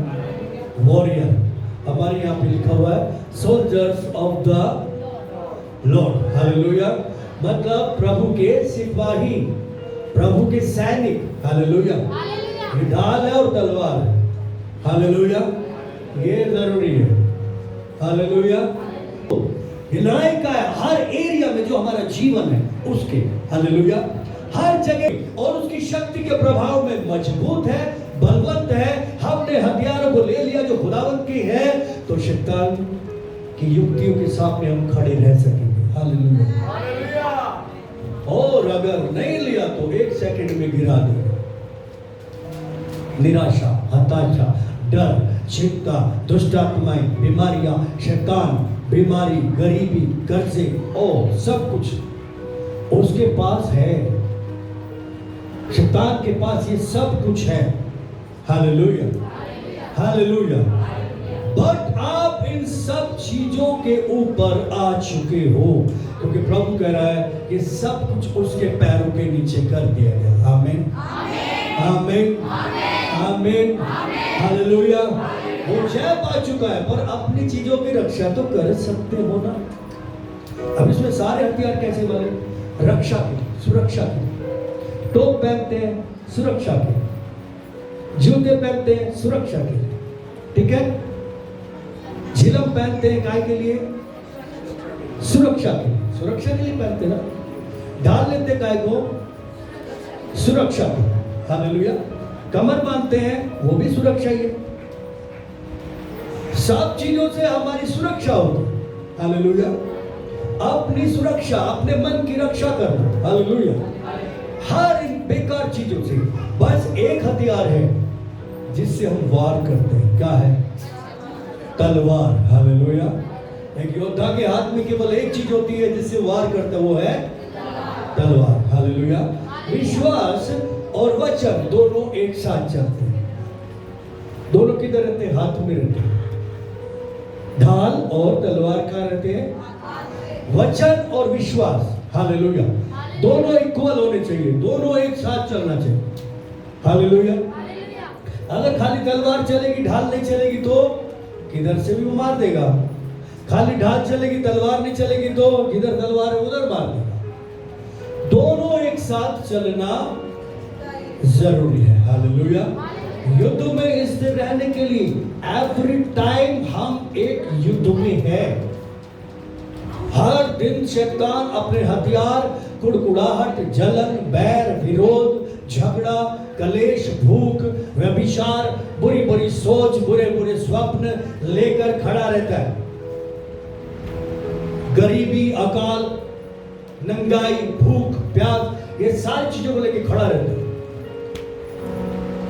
वॉरियर, हमारे यहाँ पे लिखा हुआ है soldiers of the Lord. Hallelujah. मतलब प्रभु के सिपाही, प्रभु के सैनिक। हालेलुया। ये ढाल है और तलवार है। हालेलुया। ये जरूरी है। हालेलुया। ये लड़ाई का है हर एरिया में जो हमारा जीवन है उसके। हालेलुया। हर जगह और उसकी शक्ति के प्रभाव में मजबूत है, बलवंत है। हमने हथियारों को ले लिया जो खुदावंत की है, तो शैतान की युक्तियों के सामने हम खड़े रह सकेंगे। हालेलुया। और अगर नहीं लिया तो 1 सेकंड में गिरा देगा। निराशा, हताशा, डर, चिंता, दुष्ट आत्माएं, बीमारियां, शैतान, बीमारी, गरीबी, कर्जे और सब कुछ उसके पास है। शैतान के पास ये सब कुछ है। हालेलुया। हालेलुया। बट आप इन सब चीजों के ऊपर आ चुके हो, क्योंकि प्रभु कह रहा है कि सब कुछ उसके पैरों के नीचे कर दिया गया। आमीन, आमीन, आमीन, हालेलुया। वो जय पा चुका है, पर अपनी चीजों की रक्षा तो कर सकते हो ना। अब इसमें सारे हथियार कैसे बने? रक्षा के, सुरक्षा के। टोप पहनते हैं सुरक्षा के, जूते पहनते हैं सुरक्षा के, ठीक है। झिलम पहनते हैं काय के लिए? सुरक्षा के लिए, सुरक्षा के लिए पहनते ना। ढाल लेते काय को? सुरक्षा के। हालेलुया। कमर बांधते हैं, वो भी सुरक्षा ही है। सब चीजों से हमारी सुरक्षा होगी। हालेलुया। अपनी सुरक्षा, अपने मन की रक्षा करना। हालेलुया। हर इन बेकार चीजों से बस एक हथियार है जिससे हम वार करते हैं। क्या है? तलवार। हालेलुया। एक योद्धा के हाथ में केवल एक चीज होती है जिससे वार करता है, वो है तलवार। हालेलुया। विश्वास और वचन दोनों एक साथ चलते हैं। दोनों किधर रहते हैं? हाथ में रहते हैं। ढाल और तलवार कहाँ रहते हैं? वचन और विश्वास। हालेलुया। दोनों इक्वल होने चाहिए, दोनों एक साथ चलना चाहिए। हालेलुया। अगर खाली तलवार चलेगी, ढाल नहीं चलेगी तो किधर से भी वो मार देगा। खाली ढाल चलेगी, तलवार नहीं चलेगी तो जिधर तलवार है उधर मार देगा। दोनों एक साथ चलना जरूरी है। हालेलुया। युद्ध में स्थिर रहने के लिए एवरी टाइम हम एक युद्ध में है। हर दिन शैतान अपने हथियार, कुड़कुड़ाहट, जलन, बैर, विरोध, झगड़ा, कलेश, भूख, व्यभिचार, बुरी बुरी सोच, बुरे बुरे स्वप्न लेकर खड़ा रहता है। गरीबी, अकाल, नंगाई, भूख, प्यास, ये सारी चीजों को लेकर खड़ा रहता है।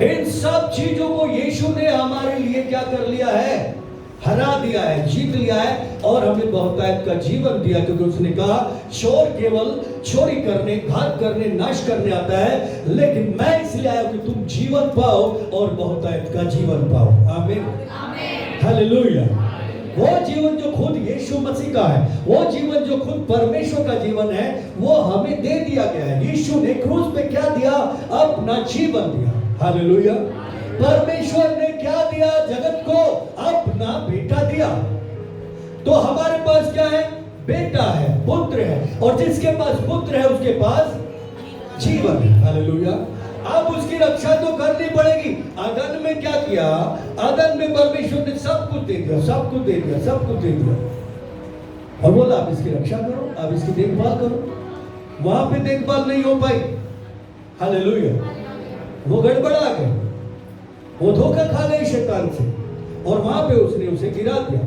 इन सब चीजों को यीशु ने हमारे लिए क्या कर लिया है? हरा दिया है, जीत लिया है और हमें बहुतायत का जीवन दिया, क्योंकि उसने कहा चोर केवल चोरी करने, घात करने, नाश करने आता है, लेकिन मैं इसलिए आया कि तुम जीवन पाओ और बहुतायत का जीवन पाओ। आमीन, हालेलुया। वो जीवन जो खुद यीशु मसीह का है, वो जीवन जो खुद परमेश्वर का जीवन है, वो हमें दे दिया गया है। यीशु ने क्रूस पे क्या दिया? अपना जीवन दिया। हालेलुया। परमेश्वर ने क्या दिया जगत को? अपना बेटा दिया। तो हमारे पास क्या है? बेटा है, पुत्र है, और जिसके पास पुत्र है उसके पास जीवन है। हालेलुया। अब उसकी रक्षा तो करनी पड़ेगी। आदम में क्या किया? आदम में परमेश्वर ने सब कुछ दे दिया, सब कुछ दे दिया, सब कुछ दे दिया, और बोला आप इसकी रक्षा करो, आप इसकी देखभाल करो। वहां पे देखभाल नहीं हो पाई। हालेलुया। वो गड़बड़ा गए, वो धोखा खा गए शैतान से, और वहां पे उसने उसे गिरा दिया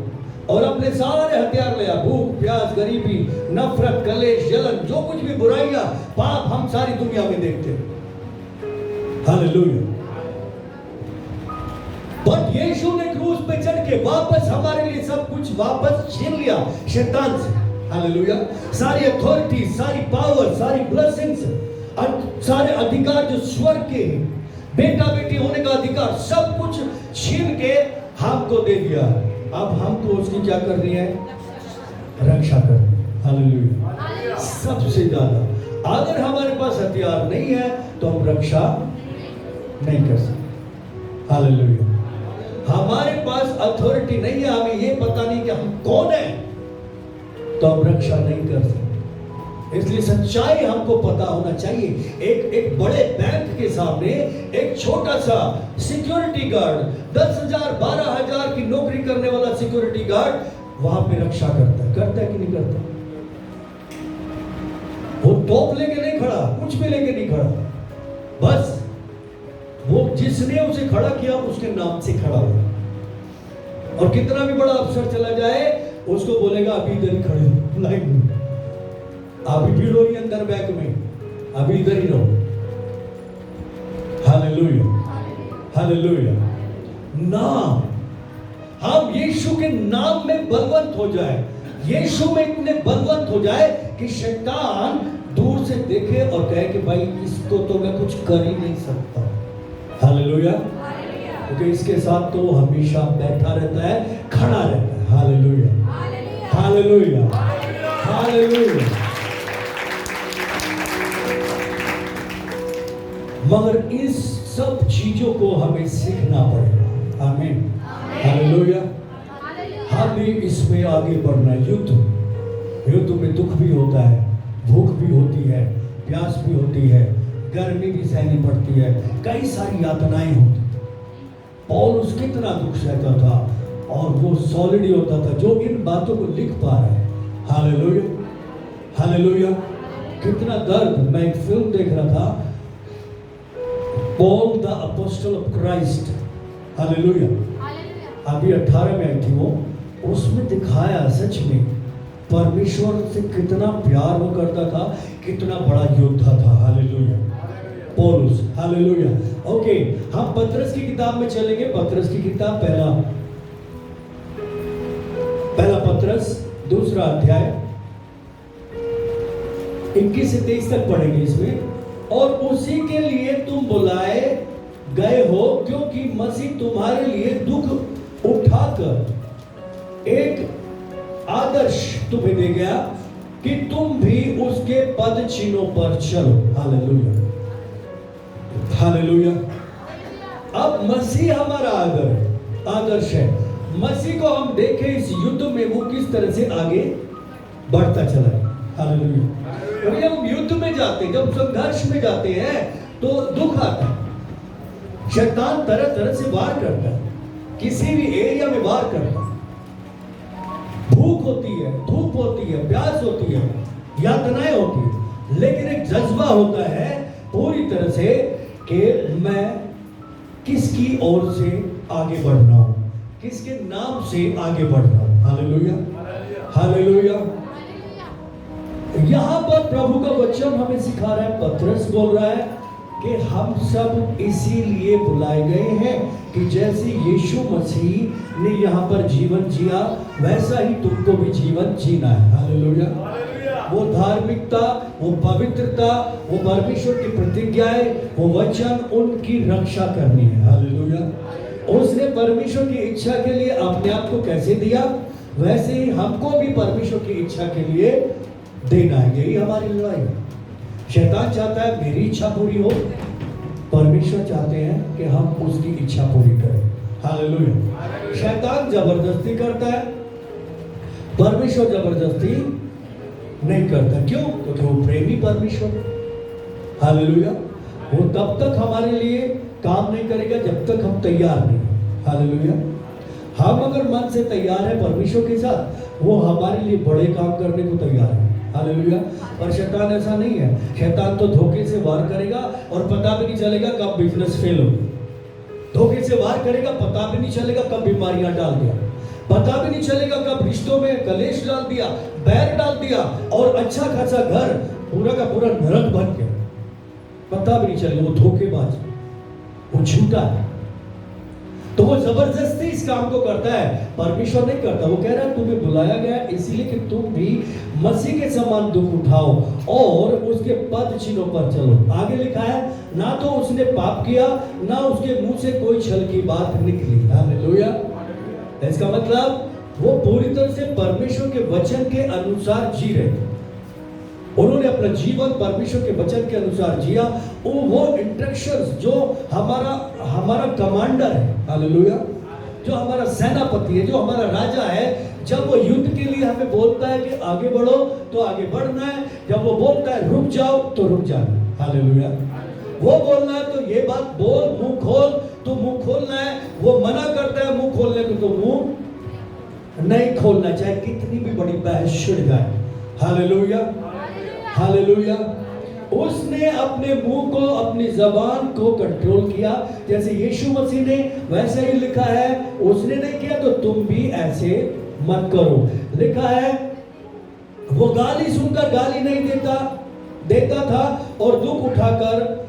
और अपने सारे हथियार लिया। भूख, प्यास, गरीबी, नफरत, कलेश, जलन, जो कुछ भी बुराइयां, पाप हम सारी दुनिया में देखते हैं। हालेलुया। बट यीशु ने क्रूस पे चढ़ के वापस हमारे लिए सब कुछ वापस छीन लिया शैतान से। हालेलुया। सारी अथॉरिटी, सारी पावर, सारी ब्लेसिंग्स, सारे अधिकार जो स्वर्ग के हैं, बेटा बेटी होने का अधिकार, सब कुछ छीन के हमको दे दिया। अब हमको उसकी क्या करनी है? रक्षा करनी। हालेलुया। सबसे ज्यादा अगर हमारे पास हथियार नहीं है तो हम रक्षा नहीं कर सकते। हालेलुया। हमारे पास अथॉरिटी नहीं है, हमें ये पता नहीं कि हम कौन है, तो हम रक्षा नहीं कर सकते। इसलिए सच्चाई हमको पता होना चाहिए। एक बड़े बैंक के सामने एक छोटा सा सिक्योरिटी गार्ड, 10,000 12,000 की नौकरी करने वाला सिक्योरिटी गार्ड वहां पे रक्षा करता है कि नहीं करता? वो तोप लेके नहीं खड़ा, कुछ भी लेके नहीं खड़ा, बस वो जिसने उसे खड़ा किया उसके नाम से खड़ा हुआ। और कितना भी बड़ा अफसर चला जाए उसको बोलेगा अभी इधर ही खड़े, लाइन में, अभी भीड़ हो रही है अंदर बैंक में, अभी इधर ही रहो। Hallelujah, hallelujah. नाम, हम यीशु के नाम में बलवंत हो जाए, यीशु में इतने बलवंत हो जाए कि शैतान दूर से देखे और कहे कि भाई इसको तो मैं कुछ कर ही नहीं सकता। हालेलुया। क्योंकि इसके साथ तो हमेशा बैठा रहता है, खड़ा रहता है। Hallelujah, hallelujah, hallelujah. मगर इस सब चीजों को हमें सीखना पड़ेगा। आमीन, हालेलुया। हमें इसमें आगे बढ़ना है। युद्ध में दुख भी होता है, भूख भी होती है, प्यास भी होती है, गर्मी भी सहनी पड़ती है, कई सारी यातनाएं होती। पौलुस कितना दुख सहता था और वो सॉलिड ही होता था जो इन बातों को लिख पा रहा है। Hallelujah, hallelujah. कितना दर्द। मैं एक फिल्म देख रहा था, Paul the apostle of Christ. Hallelujah. अभी 18 में आई थी वो। उसमें दिखाया सच में परमेश्वर से कितना प्यार वो करता था, कितना बड़ा योद्धा था। हालेलुया, पौलुस। हालेलुया। ओके, हम पतरस की किताब में चलेंगे। पतरस की किताब पहला पतरस 2 अध्याय 21 से 23 तक पढ़ेंगे इसमें। और उसी के लिए तुम बुलाए गए हो, क्योंकि मसीह तुम्हारे लिए दुख उठाकर एक आदर्श तुम्हें दे गया कि तुम भी उसके पद चिन्हों पर चलो। Hallelujah, hallelujah. अब मसीह हमारा आदर्श है। मसीह को हम देखें इस युद्ध में वो किस तरह से आगे बढ़ता चला है। हालेलुया। क्योंकि हम युद्ध में जाते हैं, जब संघर्ष में जाते हैं तो दुख आता है, शैतान तरह तरह से वार करता है, किसी भी एरिया में वार करता है। भूख होती है, धूप होती है, प्यास होती है, यातनाएं होती है, लेकिन एक जज्बा होता है पूरी तरह से कि मैं किसकी ओर से आगे बढ़ रहा हूं, किसके नाम से आगे बढ़ रहा हूं। Hallelujah, hallelujah. यहां पर प्रभु का वचन हमें सिखा रहा है, पतरस बोल रहा है कि हम सब इसीलिए बुलाए गए हैं कि जैसे यीशु मसीह ने यहाँ पर जीवन जिया वैसा ही तुमको भी जीवन जीना है। हालेलुया। वो धार्मिकता, वो पवित्रता, वो परमेश्वर की प्रतिज्ञाएं, वो वचन, उनकी रक्षा करनी है। हालेलुया। उसने परमेश्वर की इच्छा के लिए अपने आप को कैसे दिया, वैसे ही हमको भी परमेश्वर की इच्छा के लिए देना है। यही हमारी लड़ाई है। शैतान चाहता है मेरी इच्छा पूरी हो, परमेश्वर चाहते हैं कि हम उसकी इच्छा पूरी करें। हालेलुया। शैतान जबरदस्ती करता है, परमेश्वर जबरदस्ती नहीं करता। क्यों? क्योंकि वो प्रेमी परमेश्वर। हालेलुया। वो तब तक हमारे लिए काम नहीं करेगा जब तक हम तैयार नहीं। हालेलुया। हम अगर मन से तैयार है परमेश्वर के साथ, वो हमारे लिए बड़े काम करने को तैयार है। हालेलुया। पर शैतान ऐसा नहीं है। शैतान तो धोखे से वार करेगा और पता भी नहीं चलेगा कब बिजनेस फेल हो। धोखे से वार करेगा, पता भी नहीं चलेगा कब बीमारियां डाल दिया, पता भी नहीं चलेगा कब रिश्तों में कलेश डाल दिया, बैर डाल दिया और अच्छा खासा घर पूरा का पूरा नरक बन गया, पता भी नहीं चलेगा। वो धोखेबाज, वो झूठा है। तो वो जबरदस्ती इस काम को करता है, परमेश्वर नहीं करता। वो कह रहा है तुम्हें बुलाया गया इसीलिए कि तुम भी मसीह के समान दुख उठाओ और उसके पद चिन्हों पर चलो। आगे लिखा है, ना तो उसने पाप किया, ना उसके मुंह से कोई छल की बात निकली। हालेलुया। इसका मतलब वो पूरी तरह से परमेश्वर के वचन के अनुसार जी रहे थे। उन्होंने अपना जीवन परमेश्वर के वचन के अनुसार जिया। वो इंस्ट्रक्शंस जो हमारा कमांडर है, हालेलुया, जो हमारा सेनापति है, जो हमारा राजा है, जब वो युद्ध के लिए हमें बोलता है कि आगे बढ़ो तो आगे बढ़ना है, जब वो बोलता है रुक जाओ तो रुक जाना। हालेलुया। वो बोलना है तो ये बात बोल, मुंह खोल तो मुंह खोलना है। वो मना करता है मुंह खोलने को तो मुंह नहीं खोलना, चाहे कितनी भी बड़ी बहस छिड़ जाए। Hallelujah, hallelujah. उसने अपने मुंह को, अपनी जबान को कंट्रोल किया, जैसे यीशु मसीह ने, वैसे ही लिखा है उसने नहीं किया तो तुम भी ऐसे मत करो। लिखा है वो गाली सुनकर गाली नहीं देता था और दुख उठाकर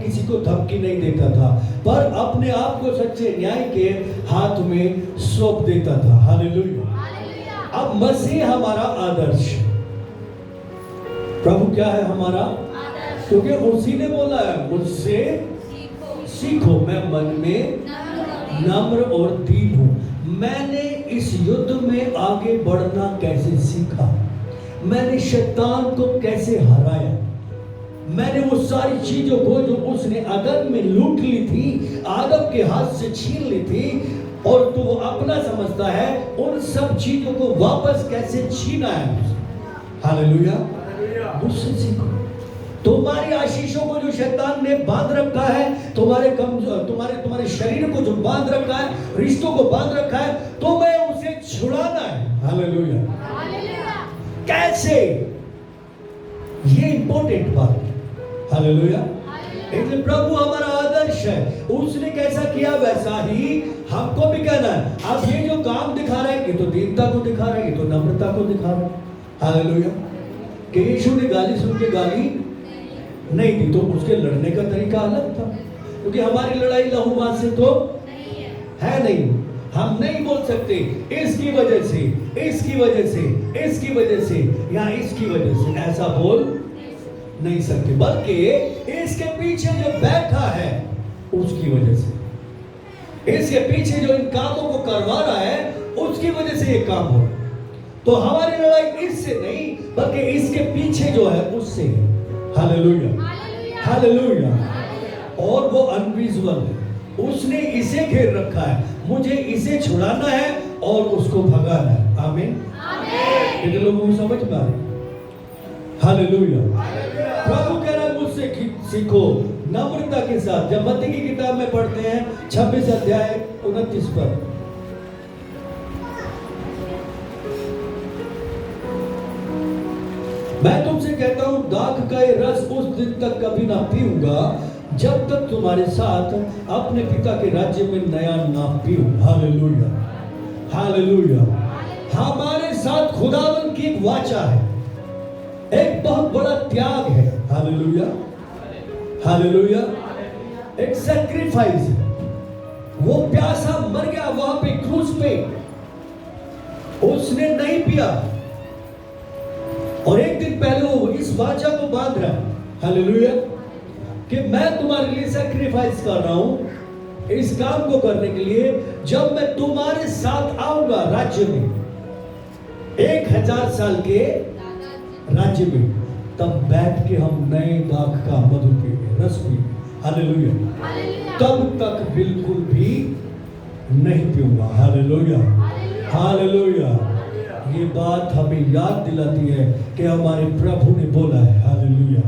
किसी को धमकी नहीं देता था, पर अपने आप को सच्चे न्याय के हाथ में सौंप देता था। हालेलुया। अब मसीह हमारा आदर्श, प्रभु क्या है हमारा आदर्श, क्योंकि उसी ने बोला है मुझसे सीखो मैं मन में नम्र और दीन हूं। मैंने इस युद्ध में आगे बढ़ना कैसे सीखा, मैंने शैतान को कैसे हराया, मैंने वो सारी चीजों को जो उसने आदम में लूट ली थी, आदम के हाथ से छीन ली थी, और तो वो अपना समझता है, उन सब चीजों को वापस कैसे छीना है। हालेलुया। मुझसे सीखो। तुम्हारी आशीषों को जो शैतान ने बांध रखा है, तुम्हारे शरीर को जो बांध रखा है, रिश्तों को बांध रखा है, तुम्हें उसे छुड़ाना है। हालेलुया। कैसे, ये इंपॉर्टेंट बात है। हालेलुया। इसलिए प्रभु हमारा आदर्श है, उसने कैसा किया वैसा ही हमको भी करना है। अब ये जो काम दिखा रहा है, ये तो दीनता को दिखा रहा है, ये तो नम्रता को दिखा रहा है। हालेलुया। कि यीशु ने गाली सुन के गाली नहीं दी, तो उसके लड़ने का तरीका अलग था, क्योंकि हमारी लड़ाई लहू मांस से तो है नहीं। हम नहीं बोल सकते इसकी वजह से, इसकी वजह से, इसकी वजह से या इसकी वजह से, ऐसा बोल नहीं सकते, बल्कि इसके पीछे जो बैठा है उसकी वजह से, इसके पीछे जो इन कामों को करवा रहा है उसकी वजह से ये काम हो। तो हमारी लड़ाई इससे नहीं, बल्कि इसके पीछे जो है उससे। Hallelujah, hallelujah. और वो अनविजुअल है, उसने इसे घेर रखा है, मुझे इसे छुड़ाना है और उसको भगाना है। आमीन। कितने लोगों को समझ में आ रहा है? हालेलुया। प्रभु कह रहा है मुझसे सीखो नम्रता के साथ। जब मत्ती की किताब में पढ़ते हैं 26 अध्याय 29 पर, मैं तुमसे कहता हूं दाख का ये रस उस दिन तक कभी ना पीऊंगा जब तक तुम्हारे साथ अपने पिता के राज्य में नया ना पीऊं। Hallelujah, hallelujah. हमारे साथ खुदावन की एक वाचा है, एक बहुत बड़ा त्याग है। Hallelujah, hallelujah. एक सैक्रिफाइस है। वो प्यासा मर गया वहां पे क्रूस पे, उसने नहीं पिया, और एक दिन पहले वो इस वाचा को बांध रहा है। हालेलुया, कि मैं तुम्हारे लिए सैक्रिफाइस कर रहा हूं इस काम को करने के लिए, जब मैं तुम्हारे साथ आऊंगा राज्य में 1000 साल के राज्य में, तब बैठ के हम नए दाख का मधु पीएंगे, रस पीएंगे। हालेलुया। तब तक बिल्कुल भी नहीं पीऊंगा। Hallelujah, hallelujah. ये बात हमें याद दिलाती है कि हमारे प्रभु ने बोला है, हालेलुया,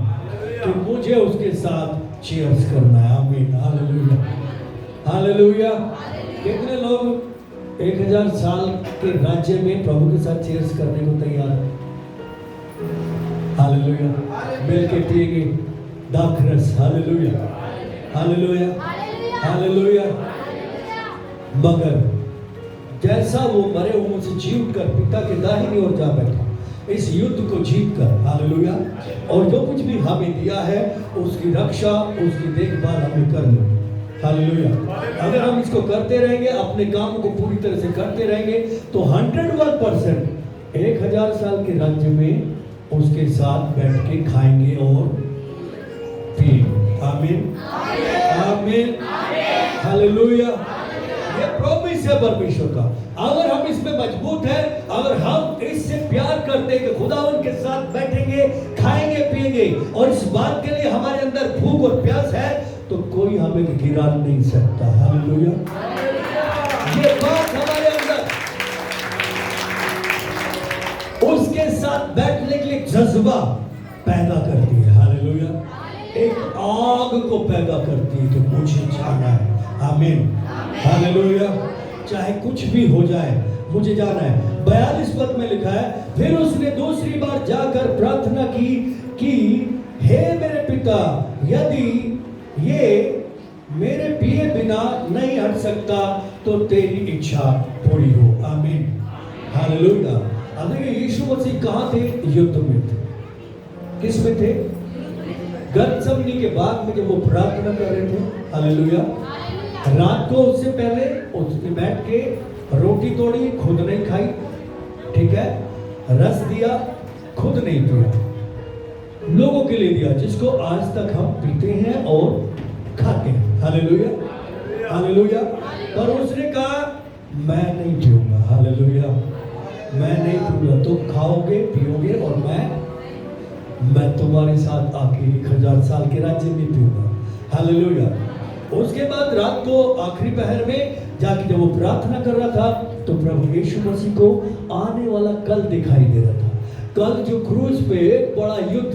कि मुझे उसके साथ चीयर्स करना है। आमीन, हालेलुया, हालेलुया। कितने लोग 1000 साल के राज्य में प्रभु के साथ चीयर्स करने को तैयार है? हालेलुया। मिल के पिएंगे दाखरस। Hallelujah, hallelujah, hallelujah. मगर जैसा वो मरे हुओं से जी उठकर पिता के दाहिनी ओर जा बैठा, इस युद्ध को जीत कर, हालेलुया। और जो कुछ भी हमें दिया है उसकी रक्षा, उसकी देखभाल हमें करनी, हालेलुया। अगर हम इसको करते रहेंगे, अपने काम को पूरी तरह से करते रहेंगे, तो 101% 1000 साल के राज्य में उसके साथ बैठ के खाएंगे और पिएंगे। आमीन, आमीन, हालेलुया। ये प्रॉमिस है परमेश्वर का। अगर हम इसमें मजबूत हैं, अगर हम इससे प्यार करते हैं कि खुदावन के साथ बैठेंगे, खाएंगे, पिएंगे, और इस बात के लिए हमारे अंदर भूख और प्यास है, तो कोई हमें गिरा नहीं सकता। हालेलुया। ये बात हमारे अंदर उसके साथ बैठने के लिए जज्बा पैदा करती है। हालेलुया। एक आग को पैदा करती है कि मुझे जाना है। आमीन, हालेलुया। चाहे कुछ भी हो जाए, मुझे जाना है। 42 पद में लिखा है, फिर उसने दूसरी बार जाकर प्रार्थना की कि हे मेरे पिता, यदि ये मेरे पिए बिना नहीं हट सकता तो तेरी इच्छा पूरी हो। आमीन, हालेलुया। अब देखिए यीशु मसीह कहाँ थे? युद्ध में थे। किस में थे? गत्समनी के बाग में जब वो प्रार्थना कर रहे थे। हालेलुया। रात को उससे पहले उसने बैठ के रोटी तोड़ी, खुद नहीं खाई, ठीक है, रस दिया, खुद नहीं पिया, लोगों के लिए दिया, जिसको आज तक हम पीते हैं और खाते हैं। Hallelujah, hallelujah. पर उसने कहा मैं नहीं पीऊंगा। हालेलुया, मैं नहीं पीऊंगा। तुम खाओगे, पियोगे, और मैं तुम्हारे साथ आके 1000 साल के राज्य में पीऊंगा। हालेलुया। उसके बाद रात को आखिरी पहर में जाके जब वो प्रार्थना कर रहा था, तो प्रभु यीशु मसीह को आने वाला कल दिखाई दे रहा था। कल जो क्रूज पे बड़ा युद्ध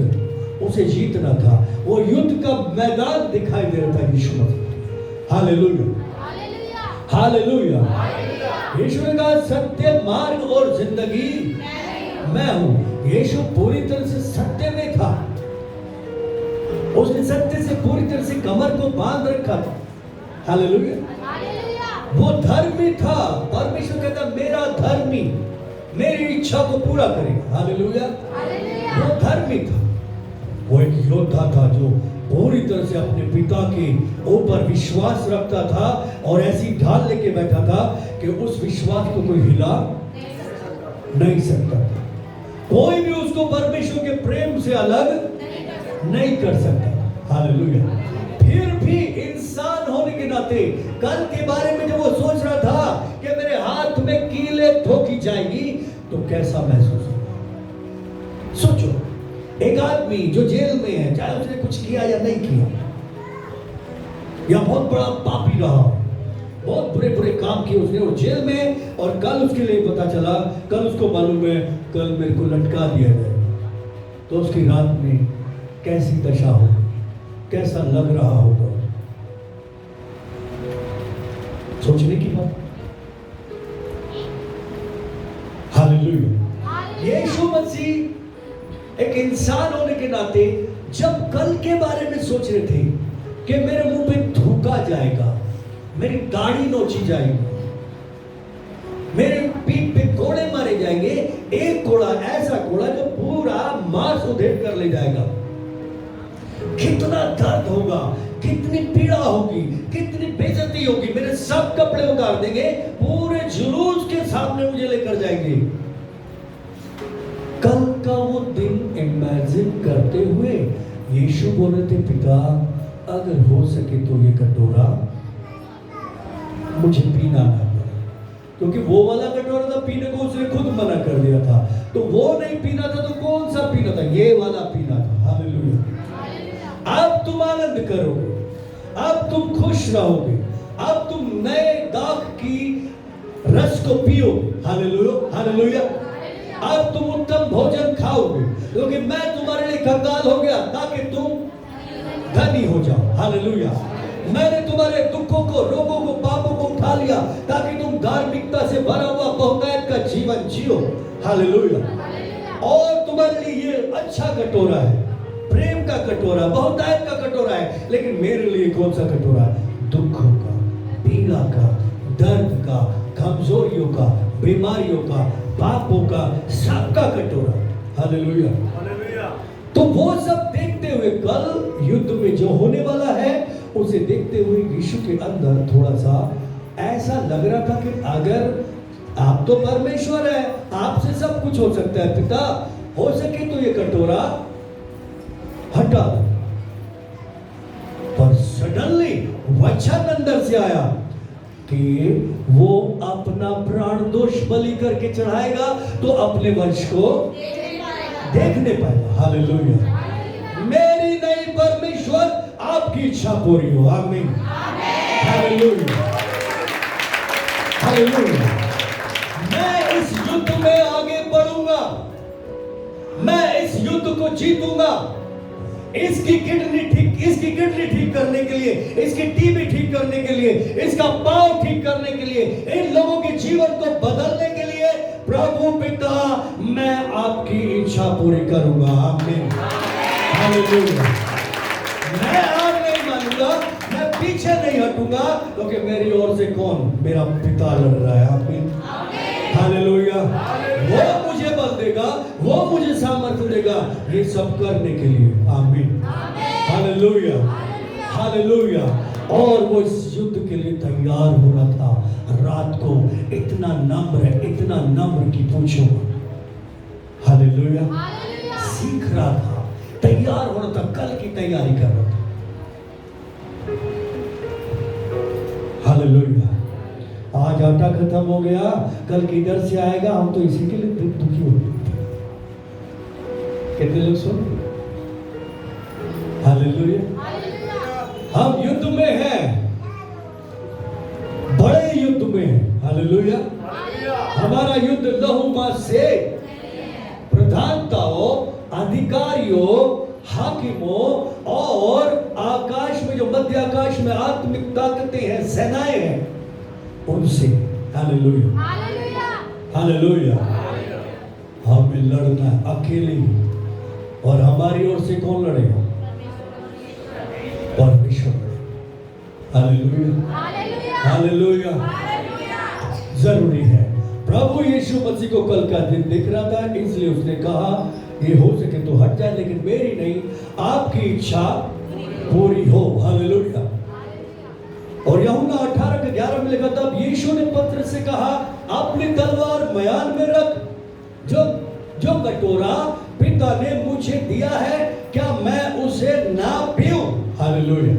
उसे जीतना था, वो युद्ध का मैदान दिखाई दे रहा था यीशु मसीह। Hallelujah, hallelujah. यीशु ने कहा सत्य, मार्ग और जिंदगी मैं हूं। यीशु पूरी तरह से सत्य में था। उसने सत्य से पूरी तरह से कमर को बांध रखा था। हालेलुया। वो धर्मी था। परमेश्वर कहता मेरा धर्मी मेरी इच्छा को पूरा करेगा। हालेलुया। वो धर्मी था। वो एक योद्धा था जो पूरी तरह से अपने पिता के ऊपर विश्वास रखता था और ऐसी ढाल लेके बैठा था कि उस विश्वास को कोई हिला नहीं सकता था। कोई भी उसको परमेश्वर के प्रेम से अलग नहीं कर सकता। हालेलुया। फिर भी इंसान होने के नाते कल के बारे में जब वो सोच रहा था कि मेरे हाथ में कीले ठोकी जाएगी, तो कैसा महसूस होगा? सोचो, एक आदमी जो जेल में है, चाहे उसने कुछ किया या नहीं किया, या बहुत बड़ा पापी रहा, बहुत बुरे बुरे काम किए उसने, वो जेल में, और कल उसके लिए पता चला, कल उसको मालूम है कल मेरे को लटका दिया जाएगा, तो उसकी रात में कैसी दशा होगी, कैसा लग रहा होगा? सोचने की बात। हालेलुया। यीशु मसीह एक इंसान होने के नाते जब कल के बारे में सोच रहे थे कि मेरे मुंह पे थूका जाएगा, मेरी दाढ़ी नोची जाएगी, मेरे पीठ पे कोड़े मारे जाएंगे, एक कोड़ा ऐसा कोड़ा जो पूरा मांस उधेड़ कर ले जाएगा, कितना दर्द होगा, कितनी पीड़ा होगी, कितनी बेइज्जती होगी, मेरे सब कपड़े उतार देंगे, पूरे जुलूस के सामने मुझे लेकर जाएंगे। कल का वो दिन इमेजिन करते हुए यीशु बोल रहे थे, पिता अगर हो सके तो ये कटोरा मुझे पीना ना पड़े, क्योंकि वो वाला कटोरा था पीने को उसने खुद मना कर दिया था, तो वो नहीं पीना था, तो कौन सा पीना था? ये वाला पीना था। हालेलुया। अब तुम आनंद करोगे, अब तुम खुश रहोगे, अब तुम नए दाख की रस को पियोगे। Hallelujah, hallelujah. अब तुम उत्तम भोजन खाओगे, क्योंकि मैं तुम्हारे लिए कंगाल हो गया ताकि तुम धनी हो जाओ। हालेलुया। मैंने तुम्हारे दुखों को, रोगों को, पापों को उठा लिया ताकि तुम धार्मिकता से भरा हुआ बहुतायत का जीवन जियो। हालेलुया। और तुम्हारे लिए ये अच्छा कटोरा है, प्रेम का कटोरा, बहुतायत का कटोरा है, लेकिन मेरे लिए कौन सा कटोरा है? दुखों का, पीड़ा का, दर्द का, कमजोरियों का, बीमारियों का, पापों का, सबका कटोरा। हालेलुया। तो वो सब देखते हुए कल युद्ध में जो होने वाला है उसे देखते हुए यीशु के अंदर थोड़ा सा ऐसा लग रहा था कि अगर आप तो परमेश्वर है, आपसे सब कुछ हो सकता है पिता, हो सके तो ये कटोरा हटा दो। पर सडनली वचन अंदर से आया कि वो अपना प्राण दोष बलि करके चढ़ाएगा तो अपने वंश को देखने पाएगा। हालेलुया। मेरी नहीं परमेश्वर आपकी इच्छा पूरी हो। आमीन। हालेलुया। हालेलुया। मैं इस युद्ध में आगे बढ़ूंगा, मैं इस युद्ध को जीतूंगा। इसकी किडनी ठीक करने के लिए, इसकी टीबी ठीक करने के लिए, इसका पांव ठीक करने के लिए, इन लोगों के जीवन को बदलने के लिए प्रभु पिता मैं आपकी इच्छा पूरी करूंगा। आमीन। हालेलुया। मैं हार नहीं मानूंगा, मैं पीछे नहीं हटूंगा, क्योंकि मेरी ओर से कौन? मेरा पिता लड़ रहा है। आमीन। हालेलुया। वो मुझे बल देगा, वो मुझे सामर्थ्य देगा ये सब करने के लिए। आमीन। हालेलुया। हालेलुया। और वो इस युद्ध के लिए तैयार हो रहा था। रात को इतना नम्र की पूछो। हालेलुया। सीख रहा था, तैयार हो रहा था, कल की तैयारी कर रहा था। हालेलुया। आज आटा खत्म हो गया, कल किधर से आएगा, हम तो इसी के लिए दुखी होते। कितने लोग सुन? हालेलुया। हम युद्ध में हैं, बड़े युद्ध में हैं। हालेलुया। हमारा युद्ध लहू मांस से, प्रधानताओं, अधिकारियों, हाकिमों और आकाश में जो मध्य आकाश में आत्मिक ताकतें हैं, सेनाएं हैं, उनसे। हालेलुया। हालेलुया। हमें लड़ना है अकेले ही। और हमारी ओर से कौन लड़ेगा? परमेश्वर। हालेलुया। हालेलुया। जरूरी है। प्रभु यीशु मसीह को कल का दिन दिख रहा था, इसलिए उसने कहा ये हो सके तो हट जाए, लेकिन मेरी नहीं आपकी इच्छा पूरी हो। हालेलुया। और यूहन्ना 18:11 में लिखा था, यीशु ने पतरस से कहा अपनी तलवार म्यान में रख, जो कटोरा पिता ने मुझे दिया है क्या मैं उसे ना पीऊं? हालेलुया।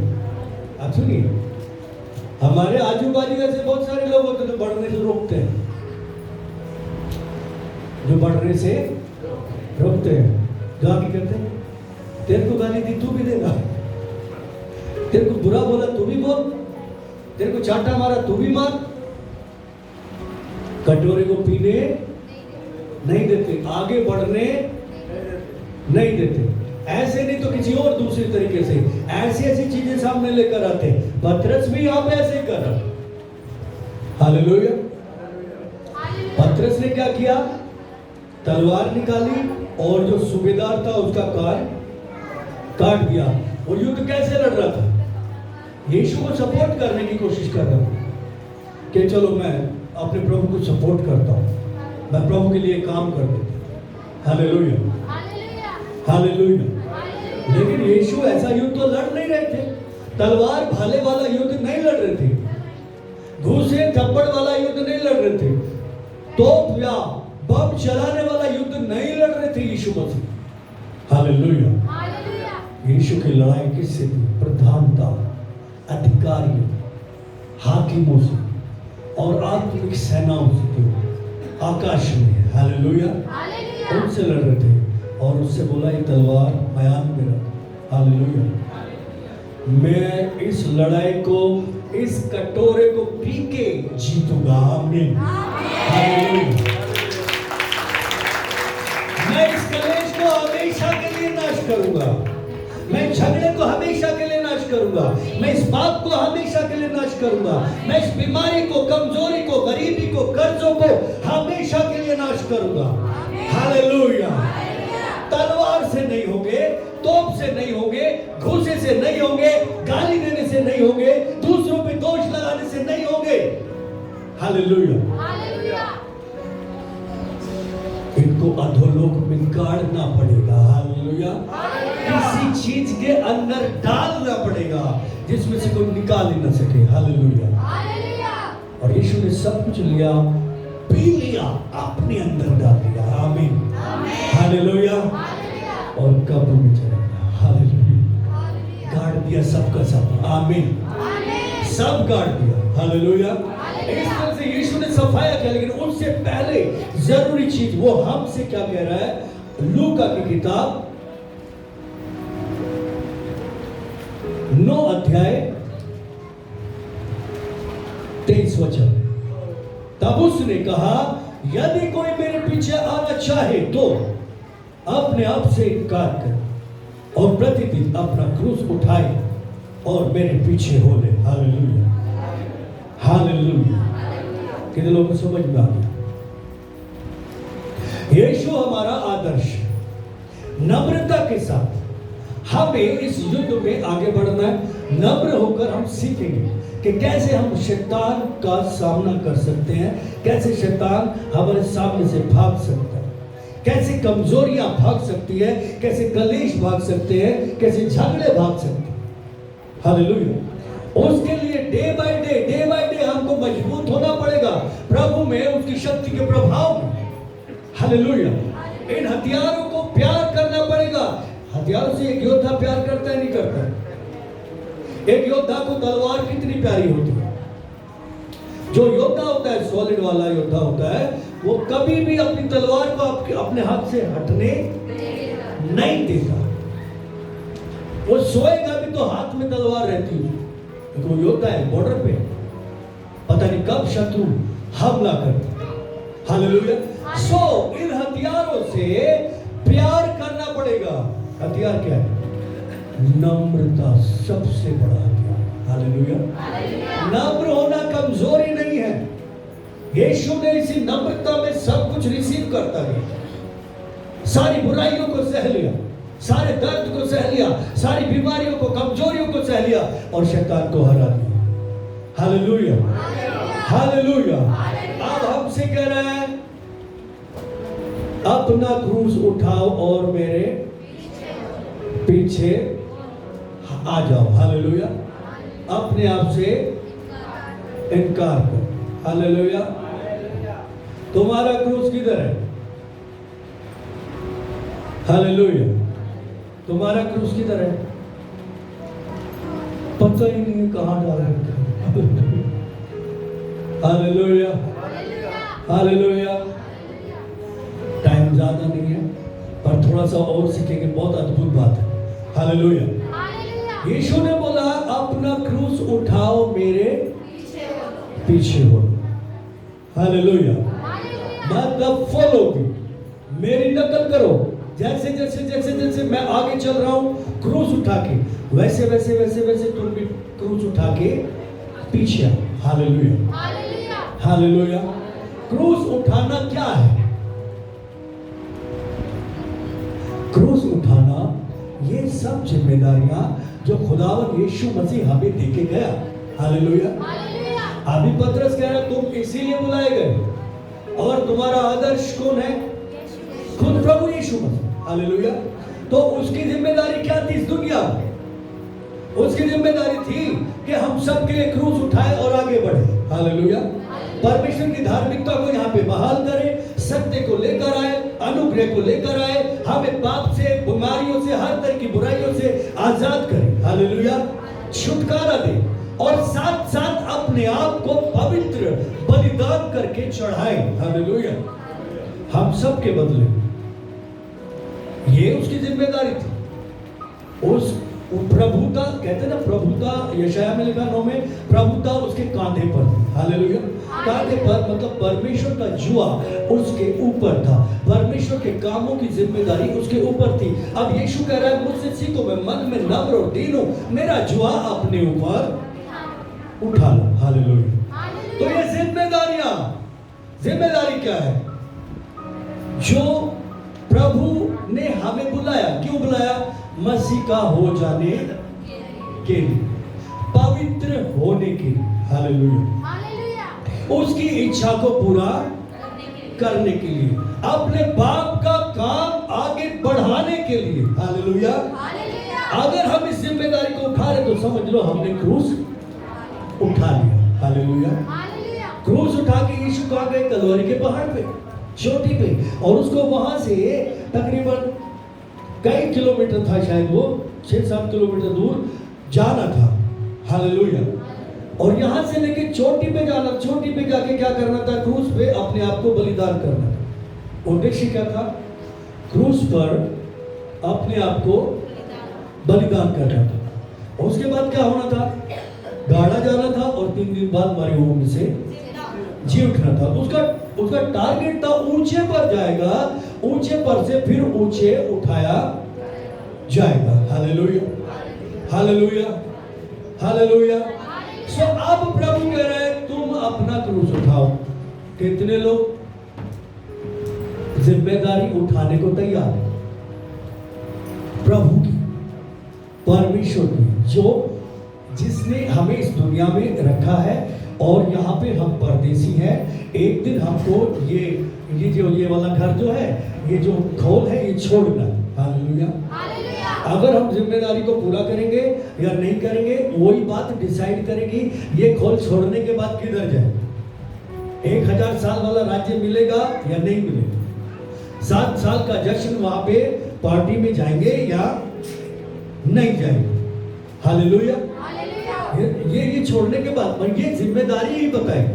आप सुनिए, हमारे आजू बाजू ऐसे बहुत सारे लोग होते हैं जो बढ़ने से रोकते हैं, जो बढ़ने से रोकते हैं। जो आगे कहते हैं तेरे को गाली दी तू भी देगा, तेरे को बुरा बोला तू भी बोल, तेरे को चाटा मारा तू भी मार। कटोरे को पीने नहीं देते, आगे बढ़ने नहीं देते। ऐसे नहीं तो किसी और दूसरे तरीके से ऐसी ऐसी चीजें सामने लेकर आते। पतरस भी यहां पे ऐसे कर रहा। हालेलुया। पतरस ने क्या किया? तलवार निकाली और जो सूबेदार था उसका काट दिया। और युद्ध कैसे लड़ रहा था? यीशु को सपोर्ट करने की कोशिश कर रहा था कि चलो मैं अपने प्रभु को सपोर्ट करता हूं, मैं प्रभु के लिए काम कर देता हूं। हालेलुया। हालेलुया। लेकिन यीशु ऐसा युद्ध तो लड़ नहीं रहे थे। तलवार भाले वाला युद्ध नहीं लड़ रहे थे, घूसे थप्पड़ वाला युद्ध नहीं लड़ रहे थे, तोप या बम चलाने वाला युद्ध नहीं लड़ रहे थे यीशु मसीह। हालेलुया। यीशु की लड़ाई किससे थी? प्रधानता, अधिकारियों, हाकिमों से और आत्मिक सेनाओं से थी, आकाश में। हालेलुया। उनसे लड़ रहे थे और उससे बोला ये तलवार म्यान में रख। हालेलुया। मैं इस लड़ाई को, इस कटोरे को पी के जीतूंगा। आमीन। हालेलुया। मैं इस कलेश को हमेशा के लिए नाश करूंगा, मैं झगड़े को हमेशा के लिए नाश करूंगा, मैं इस पाप को हमेशा के लिए नाश करूंगा, मैं इस बीमारी को, कमजोरी को, गरीबी को, कर्जों को हमेशा के लिए नाश करूंगा। हालेलुया। तलवार से नहीं होंगे, तोप से नहीं होंगे, घूसे से नहीं होंगे, गाली देने से नहीं होंगे, दूसरों पे दोष लगाने से नहीं होंगे। हालेलुया। इनको अधोलोक में गाड़ना पड़ेगा। हालेलुया। किसी चीज के अंदर डालना पड़ेगा जिसमें से कोई निकाल ही ना सके। हालेलुया। और यीशु ने सब कुछ लिया, पी लिया, अपने अंदर डाल दिया। आमीन। हालेलुया। और कब्र में चला गया। हालेलुया। गाड़ दिया सबका सब। आमीन। सब गाड़ दिया। हालेलुया। इस तरह से यीशु ने सफाया किया, लेकिन उससे पहले जरूरी चीज वो हमसे क्या कह रहा है? लूका की किताब 9 अध्याय 23 वचन। तब उसने कहा, यदि कोई मेरे पीछे आना चाहे तो अपने आप से इनकार करे और प्रतिदिन अपना क्रूस उठाए और मेरे पीछे हो ले। हालेलुया। हालेलुया। कितने लोगों को समझ में आ गया? यीशु हमारा आदर्श। नम्रता के साथ हमें इस युद्ध में आगे बढ़ना है। नम्र होकर हम सीखेंगे कि कैसे हम शैतान का सामना कर सकते हैं, कैसे शैतान हमारे सामने से भाग सकता है, कैसे कमजोरियां भाग सकती है, कैसे कलेश भाग सकते हैं, कैसे झगड़े भाग सकते हैं। हालेलुया। उसके लिए डे बाय डे हमको मजबूत होना पड़ेगा प्रभु में, उसकी शक्ति के प्रभाव में। हालेलुया। इन हथियारों को प्यार करना पड़ेगा। हथियारों से एक योद्धा प्यार करता है, नहीं करता है? एक योद्धा को तलवार कितनी प्यारी होती है। जो योद्धा होता है, सॉलिड वाला योद्धा होता है, वो कभी भी अपनी तलवार को अपने हाथ से हटने नहीं देता। वो सोएगा भी तो हाथ में तलवार रहती है। वो योद्धा है, बॉर्डर पे, पता नहीं कब शत्रु हमला करता। हालेलुया। सो इन हथियारों से प्यार करना पड़ेगा। हथियार क्या है? नम्रता सबसे बड़ा हथियार। हालेलुया। नम्र होना कमजोरी नहीं है। यीशु ने इसी नम्रता में सब कुछ रिसीव करता है। सारी बुराइयों को सह लिया, सारे दर्द को सह लिया, सारी बीमारियों को, कमजोरियों को सह लिया और शैतान को हरा दिया। हालेलुया। हालेलुया। अब हमसे कह रहा है, अपना क्रूस उठाओ और मेरे पीछे आ जाओ। हालेलुया। अपने आप से इनकार करो। हालेलुया। तुम्हारा क्रूस किधर है? हालेलुया। तुम्हारा क्रूस किधर है? पता ही नहीं कहां डाल रखा। हालेलुया। हालेलुया। टाइम ज्यादा नहीं है, पर थोड़ा सा और सीखेंगे। बहुत अद्भुत बात है। हालेलुया। यीशु ने बोला, अपना क्रूस उठाओ, मेरे पीछे हो। हालेलुया। मतलब फॉलो की, मेरी नकल करो। जैसे जैसे जैसे जैसे मैं आगे चल रहा हूं क्रूस उठा के, वैसे वैसे वैसे वैसे तुम भी क्रूस उठा के पीछे आओ। हालेलुया। हालेलुया। क्रूस उठाना क्या है? क्रूस उठाना ये सब जिम्मेदारियां जो खुदावन यीशु मसीह हमें देके गया। हालेलुया। अभी पतरस कह रहा है, तुम इसीलिए बुलाए गए और तुम्हारा आदर्श कौन है? खुद प्रभु यीशु मसीह। हालेलुया। तो उसकी जिम्मेदारी क्या थी इस दुनिया में? उसकी जिम्मेदारी थी कि हम सब के लिए क्रूस उठाए और आगे बढ़े। हालेलुया। परमेश्वर की धार्मिकता को यहाँ पे बहाल करे, सत्य को लेकर आए, अनुग्रह को लेकर आए, हमें पाप से, बीमारियों से, हर तरह की बुराइयों से आजाद करे। हालेलुया। छुटकारा दे और साथ साथ अपने आप को पवित्र बलिदान करके चढ़ाए। हालेलुया। हम सब के बदले ये उसकी जिम्मेदारी थी। उस प्रभुता, कहते ना प्रभुता, यशाया में लिखा 9 में, प्रभुता उसके कांधे पर थी। हालेलुया। कांधे पर मतलब परमेश्वर का जुआ उसके ऊपर था, परमेश्वर के कामों की जिम्मेदारी उसके ऊपर थी। अब यीशु कह रहा है, मुझसे सीखो, मैं मन में नम्र और दीन हूं, मेरा जुआ अपने ऊपर उठा लो। हालेलुया। तो ये जिम्मेदारियां, जिम्मेदारी क्या है? जो प्रभु ने हमें बुलाया, क्यों बुलाया? मसीह का हो जाने के लिए, पवित्र होने के लिए। हालेलुया। उसकी इच्छा को पूरा करने के लिए, अपने बाप का काम आगे बढ़ाने के लिए। हालेलुया। अगर हम इस जिम्मेदारी को उठा रहे तो समझ लो हमने क्रूस उठा लिया। हालेलुया। क्रूस उठा के यीशु कहाँ गए? कलवरी के पहाड़ पे, चोटी पे, और उसको वहां से तकरीबन कई किलोमीटर था, शायद वो 6-7 किलोमीटर दूर जाना था। हालेलुया। और यहां से लेके चोटी पे जाना, चोटी पे जाके क्या करना था? क्रूस पे अपने आप को बलिदान करना था। उद्देश्य क्या था? क्रूस पर अपने आप को बलिदान करना था। और उसके बाद क्या होना था? गाड़ा जाना था और 3 दिन बाद मरे हुओं में से जी उठना था। उसका टारगेट था ऊंचे पर जाएगा, ऊंचे पर से फिर ऊंचे उठाया जाएगा। Hallelujah, hallelujah, hallelujah. सो अब प्रभु कह रहे हैं तुम अपना क्रूस उठाओ। कितने लोग जिम्मेदारी उठाने को तैयार है? प्रभु की, परमेश्वर की, जिसने हमें इस दुनिया में रखा है और यहाँ पे हम परदेसी हैं। एक दिन हमको ये वाला घर जो है, ये जो खोल है, ये छोड़ना। हालेलुया। अगर हम जिम्मेदारी को पूरा करेंगे या नहीं करेंगे, वही बात डिसाइड करेगी ये खोल छोड़ने के बाद किधर जाए। 1000 साल वाला राज्य मिलेगा या नहीं मिलेगा? 7 साल का जश्न वहां पे पार्टी में जाएंगे या नहीं जाएंगे? हालेलुया। ये छोड़ने के बाद ये जिम्मेदारी ही बताएगी।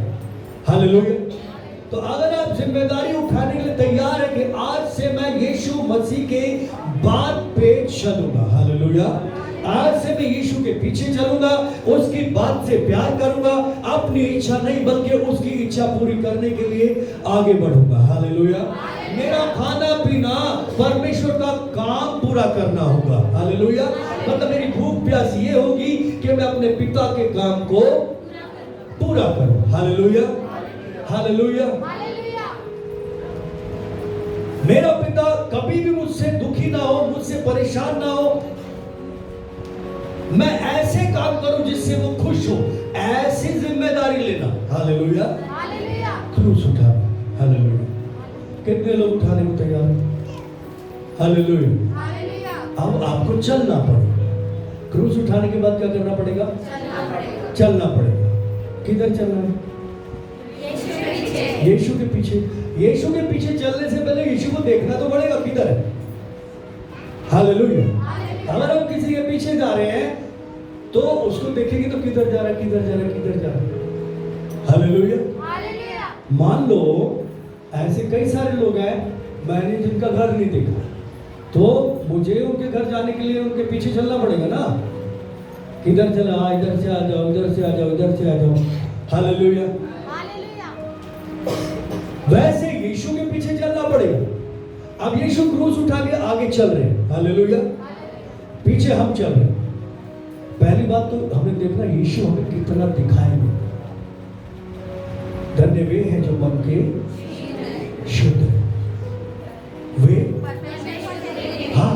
हालेलुया। तो अगर आप जिम्मेदारी उठाने के लिए तैयार है कि आज से मैं यीशु मसीह के बात पे चलूंगा। हालेलुया। आज से मैं यीशु के पीछे चलूंगा, उसकी बात से प्यार करूंगा, अपनी इच्छा नहीं बल्कि उसकी इच्छा पूरी करने के लिए आगे बढ़ूंगा। हालेलुया। मेरा खाना पीना परमेश्वर का काम पूरा करना होगा। हालेलुया। मतलब मेरी भूख प्यास ये होगी कि मैं अपने पिता के काम को पूरा करूं। Hallelujah, hallelujah. मेरा पिता कभी भी मुझसे दुखी ना हो, मुझसे परेशान ना हो। मैं ऐसे काम करूं जिससे वो खुश हो, ऐसी जिम्मेदारी लेना। हालेलुया। क्रूस उठा। हालेलुया। कितने लोग उठाने को तैयार हैं? हालेलुया। अब आपको चलना पड़ेगा। क्रूस उठाने के बाद क्या करना पड़ेगा? चलना पड़ेगा। किधर चलना है? यीशु के पीछे। यीशु के पीछे चलने से पहले यीशु को देखना तो पड़ेगा किधर है। हालेलुया। अगर हम किसी के पीछे जा रहे हैं तो उसको देखेंगे तो किधर जा रहा है, किधर जा रहा है, किधर जा रहा है। हालेलुया। मान लो ऐसे कई सारे लोग हैं, मैंने जिनका घर नहीं देखा, तो मुझे उनके घर जाने के लिए उनके पीछे चलना पड़ेगा ना। किधर चला? इधर से आ जाओ, इधर से आ जाओ, इधर से आ जाओ। हालेलुया। वैसे यीशु के पीछे चलना पड़ेगा। अब यीशु क्रूस उठा के आगे चल रहे हैं। हालेलुया। पीछे हम चल रहे हैं। पहली बात तो हमें देखना यीशु हमें कितना दिखाएंगे। धन्य वे हैं जो मन के शुद्ध है, वे हाँ।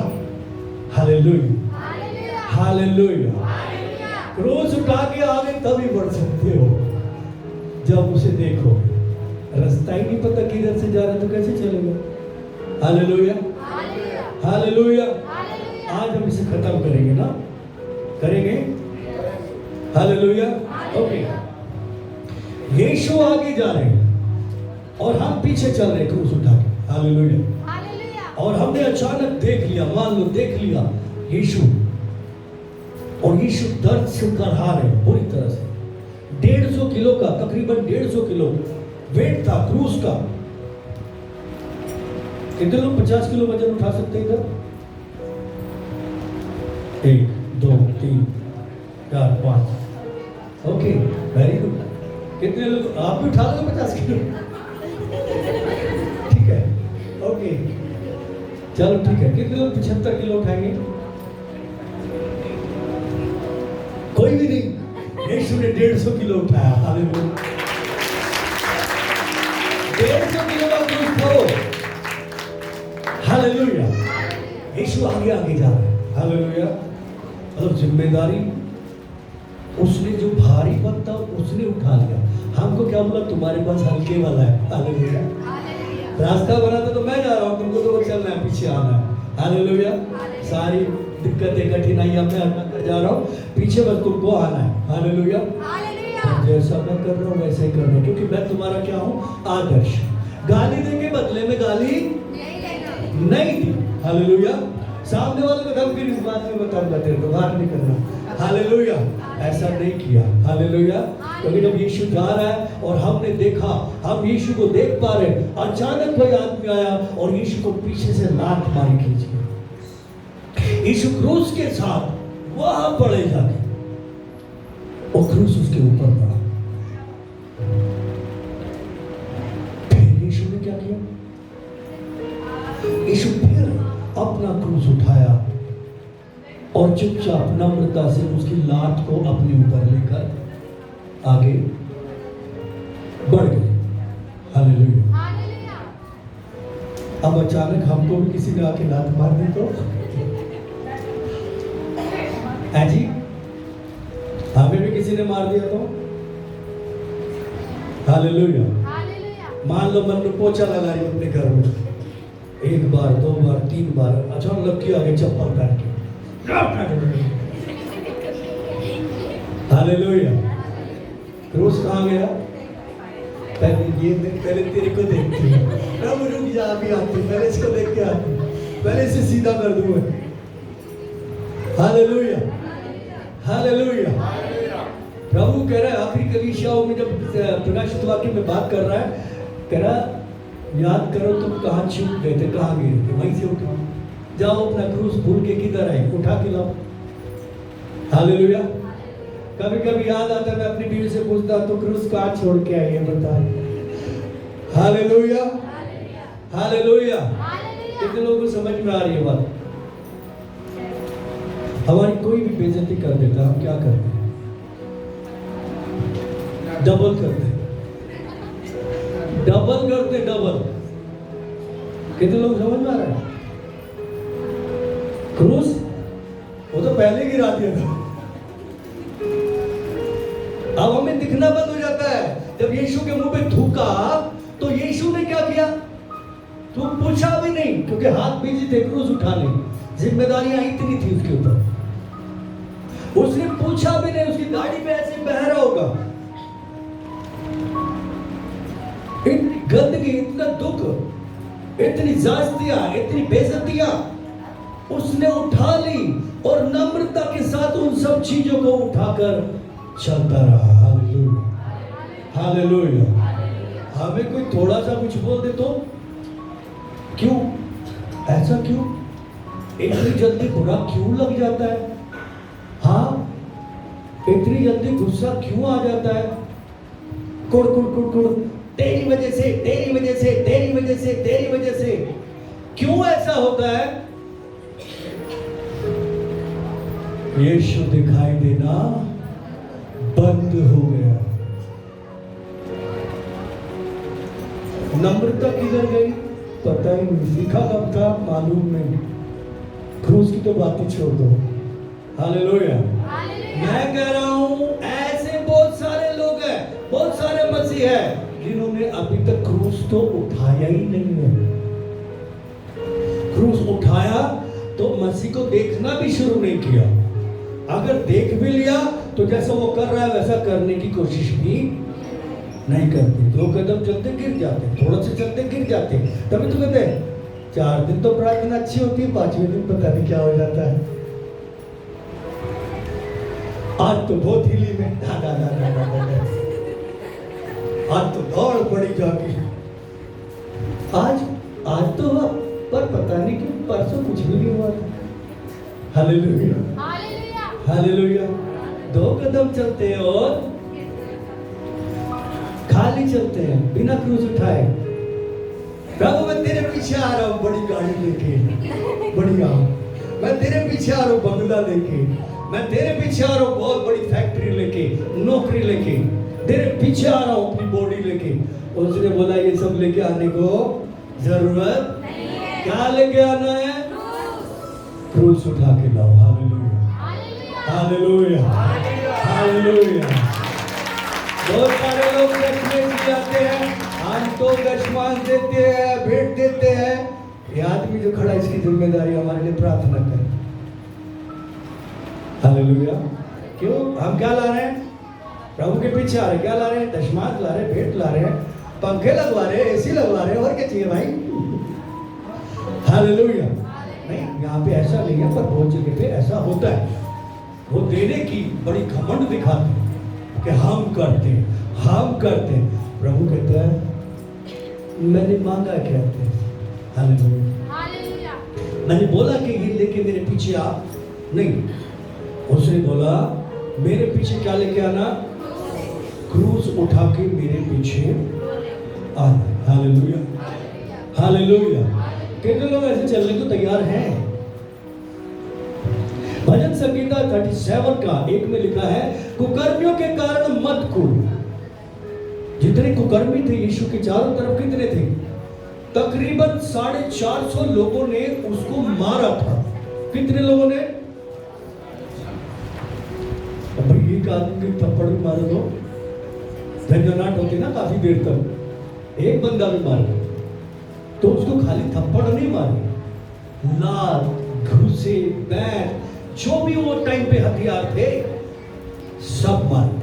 Hallelujah, hallelujah. क्रूस उठा के आगे तभी बढ़ सकते हो जब उसे देखो। रास्ता ही नहीं पता किधर से जा रहा तो कैसे चलेगा? Hallelujah, hallelujah. आज हम इसे खत्म करेंगे ना? करेंगे? हालेलुया। ओके। यीशु आगे जा रहे हैं और हम पीछे चल रहे हैं क्रूस उठा के। हालेलुया। और हमने अचानक देख लिया, मान लो देख लिया यीशु, और यीशु दर्द से करहा रहे बुरी तरह से। 150 किलो का, तकरीबन 150 किलो वेट था क्रूस का। कितने लोग 50 किलो वजन उठा सकते हैं इधर? 1 2 3 4 5। Okay, very good. कितने लोग आप भी उठा लोगे 50 किलो? ठीक है, ओके, चलो ठीक है। कितने लोग 75 किलो उठाएंगे? कोई भी नहीं। यीशु ने 150 किलो उठाया। हालेलुया। 150 किलो का क्रूस उठाओ। हालेलुया। यीशु आगे आगे जा रहा है। हालेलुया। मतलब जिम्मेदारी उसने जो भारी पत्ता उसने उठा लिया। हमको क्या बोला? तुम्हारे पास हल्के वाला है। हालेलुया। रास्ता बना था तो मैं जा रहा हूँ, तुमको तो चलना है, पीछे आना है। हालेलुया। सारी दिक्कतें कठिनाइयां मैं हटा कर जा रहा हूँ, पीछे बस तुमको आना है। हालेलुया। जैसा मैं कर रहा हूँ वैसे ही कर रहा हूँ, क्योंकि मैं तुम्हारा क्या हूँ? आदर्श। गाली देने के बदले में गाली नहीं दी। हालेलुया। सामने वाले को धमकी इस बात में बताऊंगा, तेरे को बात नहीं करना। हालेलुया। ऐसा नहीं किया। हालेलुया। क्योंकि जब यीशु जा रहा है और हमने देखा, हम यीशु को देख पा रहे, अचानक कोई आदमी आया और यीशु को पीछे से लात मारी खींची। यीशु क्रूस के साथ वहां पड़े जाके, और क्रूस उसके ऊपर पड़ा। फिर यीशु ने क्या किया? यीशु फिर अपना क्रूस उठाया और चुपचाप नम्रता से उसकी लात को अपने ऊपर लेकर आगे बढ़ गए। हालेलुया। अब अचानक हमको भी किसी ने आके लात मार दी तो जी, हमें भी किसी ने मार दिया तो? हालेलुया। मान लो मन में पोछा लगा रही अपने घर में, एक बार, दो बार, तीन बार, अचानक लग आगे चप्पल काट के। हालेलुया। क्रूस कहाँ गया? पहले तेरे को देखती हूँ, प्रभु रुक जा, अभी आती, पहले इसको देख के आती, पहले इसे सीधा कर दूंगा। हालेलुया। हालेलुया। प्रभु कह रहा है आखिरी कलीसियाओं में, जब प्रकाशित वाक्य में बात कर रहा है, कह रहा याद करो तुम कहाँ चूक गए थे, कहाँ गिरे थे, वहीं से उठो, जाओ अपना क्रूस भूल के किधर आए, उठा के लाओ। हालेलुया। कभी कभी याद आता है, मैं अपनी बीवी से पूछता तो क्रूस कहाँ छोड़ के आई है, बता। हालेलुया। हालेलुया। कितने लोगों को समझ में आ रही है बात? हमारी कोई भी बेइज्जती कर देता, हम क्या करते हैं? डबल करते, डबल करते, डबल। कितने लोग समझ में आ रहा है? क्रूस वो तो पहले गिरा दिया था, अब हमें दिखना बंद हो जाता है। जब यीशु के मुंह पे थूका तो यीशु ने क्या किया? तू पूछा भी नहीं, क्योंकि हाथ बिजी थे क्रूस उठाने, जिम्मेदारियां इतनी थी उसके ऊपर, उसने पूछा भी नहीं, उसकी गाड़ी में ऐसे बह रहा होगा, इतनी गंदगी, इतना दुख, इतनी जास्तियां, इतनी बेइज्जतियां उसने उठा ली और नम्रता के साथ उन सब चीजों को उठाकर चलता रहा। हालेलुया। हालेलुया। हमें कोई थोड़ा सा कुछ बोल दे तो क्यों, ऐसा क्यों, इतनी जल्दी बुरा क्यों लग जाता है? हाँ, इतनी जल्दी गुस्सा क्यों आ जाता है? कुड़ कुड़ कुड़ कुड़, तेरी वजह से, तेरी वजह से, तेरी वजह से, तेरी वजह से, क्यों ऐसा होता है? यीशु दिखाई देना बंद हो गया। नम्रता किधर गई पता ही नहीं, सीखा कब था मालूम नहीं। क्रूस की तो बात ही छोड़ दो। हालेलुया। मैं कह रहा हूं ऐसे बहुत सारे लोग हैं, बहुत सारे मसीह हैं जिन्होंने अभी तक क्रूस तो उठाया ही नहीं है। क्रूस उठाया तो मसीह को देखना भी शुरू नहीं किया। अगर देख भी लिया तो जैसा वो कर रहा है वैसा करने की कोशिश भी नहीं करते। 2 कदम चलते गिर जाते, थोड़ा सा चलते गिर जाते। तभी तो कहते हैं 4 दिन तो प्रार्थना अच्छी होती है, 5वें दिन पता नहीं क्या हो जाता है। आज तो बहुत हिली में, आज तो दौड़ पड़ी जाके, आज तो हुआ, पर पता नहीं क्यों परसों कुछ भी नहीं हुआ था। हालेलुया। हालेलुया। 2 कदम चलते हैं और खाली चलते हैं, बिना क्रूस उठाए। प्रभु मैं तेरे पीछे आ रहा हूँ बड़ी गाड़ी लेके, बढ़िया, मैं तेरे पीछे आ रहा हूँ बंगला लेके, मैं तेरे पीछे आ रहा हूँ बहुत बड़ी फैक्ट्री लेके, नौकरी लेके, तेरे पीछे आ रहा हूँ अपनी बॉडी लेके। उसने बोला ये सब लेके आने को जरूरत नहीं है। क्या लेके आना है? क्रूस उठा के लाओ। हालेलुया। हालेलुया। हालेलुया। बहुत सारे लोग दक्षिण जाते हैं, हम तो दशमांश देते हैं, जिम्मेदारी हमारे लिए प्रार्थना करें। हालेलुया। क्यों? हम क्या ला रहे हैं? प्रभु के पीछे आ रहे, क्या ला रहे हैं? दशमांश ला रहे हैं, भेंट ला रहे हैं, पंखे लगवा रहे हैं, एसी लगवा रहे हैं, और क्या चाहिए भाई? हालेलुया। नहीं, यहाँ पे ऐसा नहीं है, पर बहुत जगह पे ऐसा होता है। वो देने की बड़ी घमंड दिखाते हैं कि हम करते हैं, हम करते हैं। प्रभु कहता है मैंने मांगा क्या थे? हालेलुया। मैंने बोला कि ये लेके मेरे पीछे आ नहीं, उसने बोला मेरे पीछे क्या लेके आना? क्रूस उठा के मेरे पीछे आना। Hallelujah, hallelujah. कितने लोग ऐसे चलने को तैयार हैं? भजन संगीता 37 का 1 में लिखा है, कुकर्मियों के कारण मत कूद। जितने कुकर्मी थे यीशु के चारों तरफ, कितने थे? तकरीबन 450 लोगों ने उसको मारा था। कितने लोगों ने? अब एक आदमी की थप्पड़ भी मारो तो झंझनाहट होती ना काफी देर तक। एक बंदा भी मारा तो उसको खाली थप्पड़ नहीं मारे, लात, घूसे, बैट, जो भी वो टाइम पे हथियार थे सब मारे,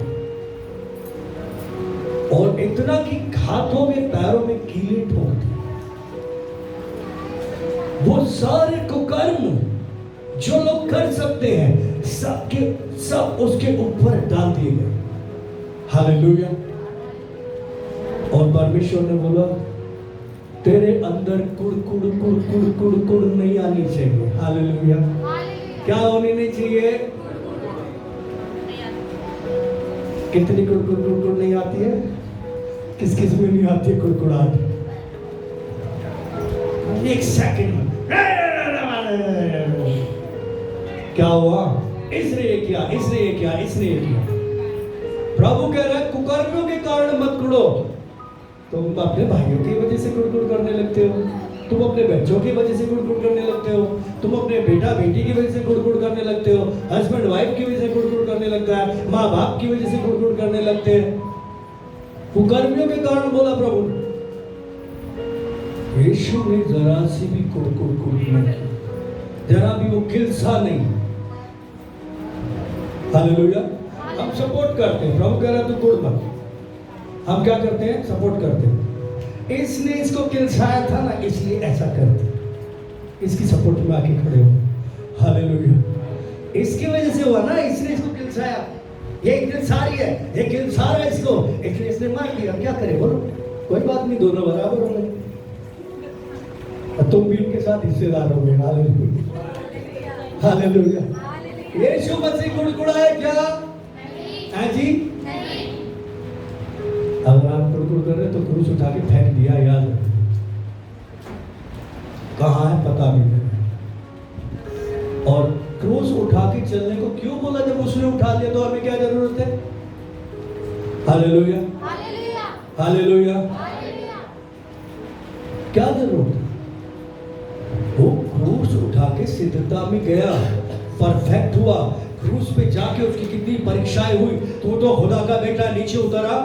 और इतना कि हाथों में पैरों में कीले ठोक दी। वो सारे कुकर्म जो लोग कर सकते हैं सबके सब उसके ऊपर डाल दिए गए। हालेलुया। और परमेश्वर ने बोला तेरे अंदर कुड़ नहीं आनी चाहिए। हालेलुया। क्या होनी नहीं चाहिए? कितनी कुड़ नहीं आती है? किस किस में नहीं आती है कुड़कुड़ाहट? एक सेकंड में क्या हुआ? इसने ये किया, इसने ये किया, इसने ये किया। प्रभु कह रहा है कुकर्मियों के कारण मत कुड़ो। तुम अपने भाइयों की वजह से कुड़कुड़ करने लगते हो, तुम अपने बच्चों की वजह से कुड़कुड़ करने लगते हो, तुम अपने बेटा बेटी की वजह से कुड़कुड़ करने लगते हो, हस्बैंड वाइफ की वजह से कुड़कुड़ करने लगता है, माँ बाप की वजह से कुड़कुड़ करने लगते हैं। कुकर्मियों के कारण बोला प्रभु। यीशु ने जरा सी भी कुड़कुड़ नहीं की, जरा भी वो किलसा नहीं। हालेलुया। हम सपोर्ट करते हैं, प्रभु कह रहा तू कुड़ मत। हम क्या करते हैं? सपोर्ट करते हैं। इसने इसको किलसाया था ना, इसलिए ऐसा करते, इसकी सपोर्ट में आके खड़े हो। हालेलुया। इसकी वजह से हुआ ना, इसने इसको किलसाया, ये किलसारी है, ये किलसा रहा है इसको, इसलिए इसने मार दिया। क्या करे बोलो? कोई बात नहीं, दोनों बराबर हो गए, तुम भी इनके साथ हिस्सेदार हो गए। Hallelujah, hallelujah. यीशु मसीह कुड़कुड़ा है क्या? नहीं जी। अगर आप कुड़कुड़ कर रहे तो क्रूस उठा के फेंक दिया, याद कहाँ है पता भी नहीं। और क्रूस उठा के चलने को क्यों बोला? जब उसने उठा लिया तो हमें क्या जरूरत है? Hallelujah, hallelujah. क्या जरूरत है? वो क्रूस उठा के सिद्धता में गया, परफेक्ट हुआ। क्रूस पे जाके उसकी कितनी परीक्षाएं हुई, तू तो खुदा का बेटा, नीचे उतरा,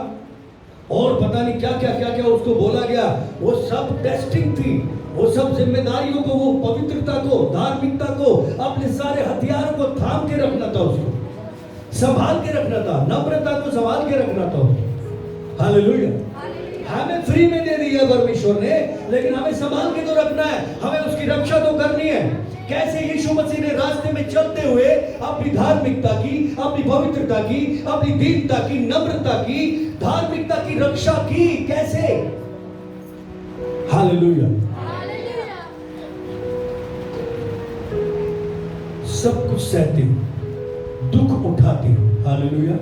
और पता नहीं क्या क्या क्या क्या उसको बोला गया। वो सब टेस्टिंग थी, वो सब जिम्मेदारियों को, वो पवित्रता को, धार्मिकता को, अपने सारे हथियारों को थाम के रखना था, उसको संभाल के रखना था, नम्रता को संभाल के रखना था। हालेलुया। हमें फ्री में दे दी है परमेश्वर ने, लेकिन हमें संभाल के तो रखना है, हमें उसकी रक्षा तो करनी है। कैसे यीशु मसीह ने रास्ते में चलते हुए अपनी धार्मिकता की, अपनी पवित्रता की, अपनी दीनता की, नम्रता की, धार्मिकता की रक्षा की, कैसे? हालेलुया। सब कुछ सहते हो, दुख उठाते हो। हालेलुया।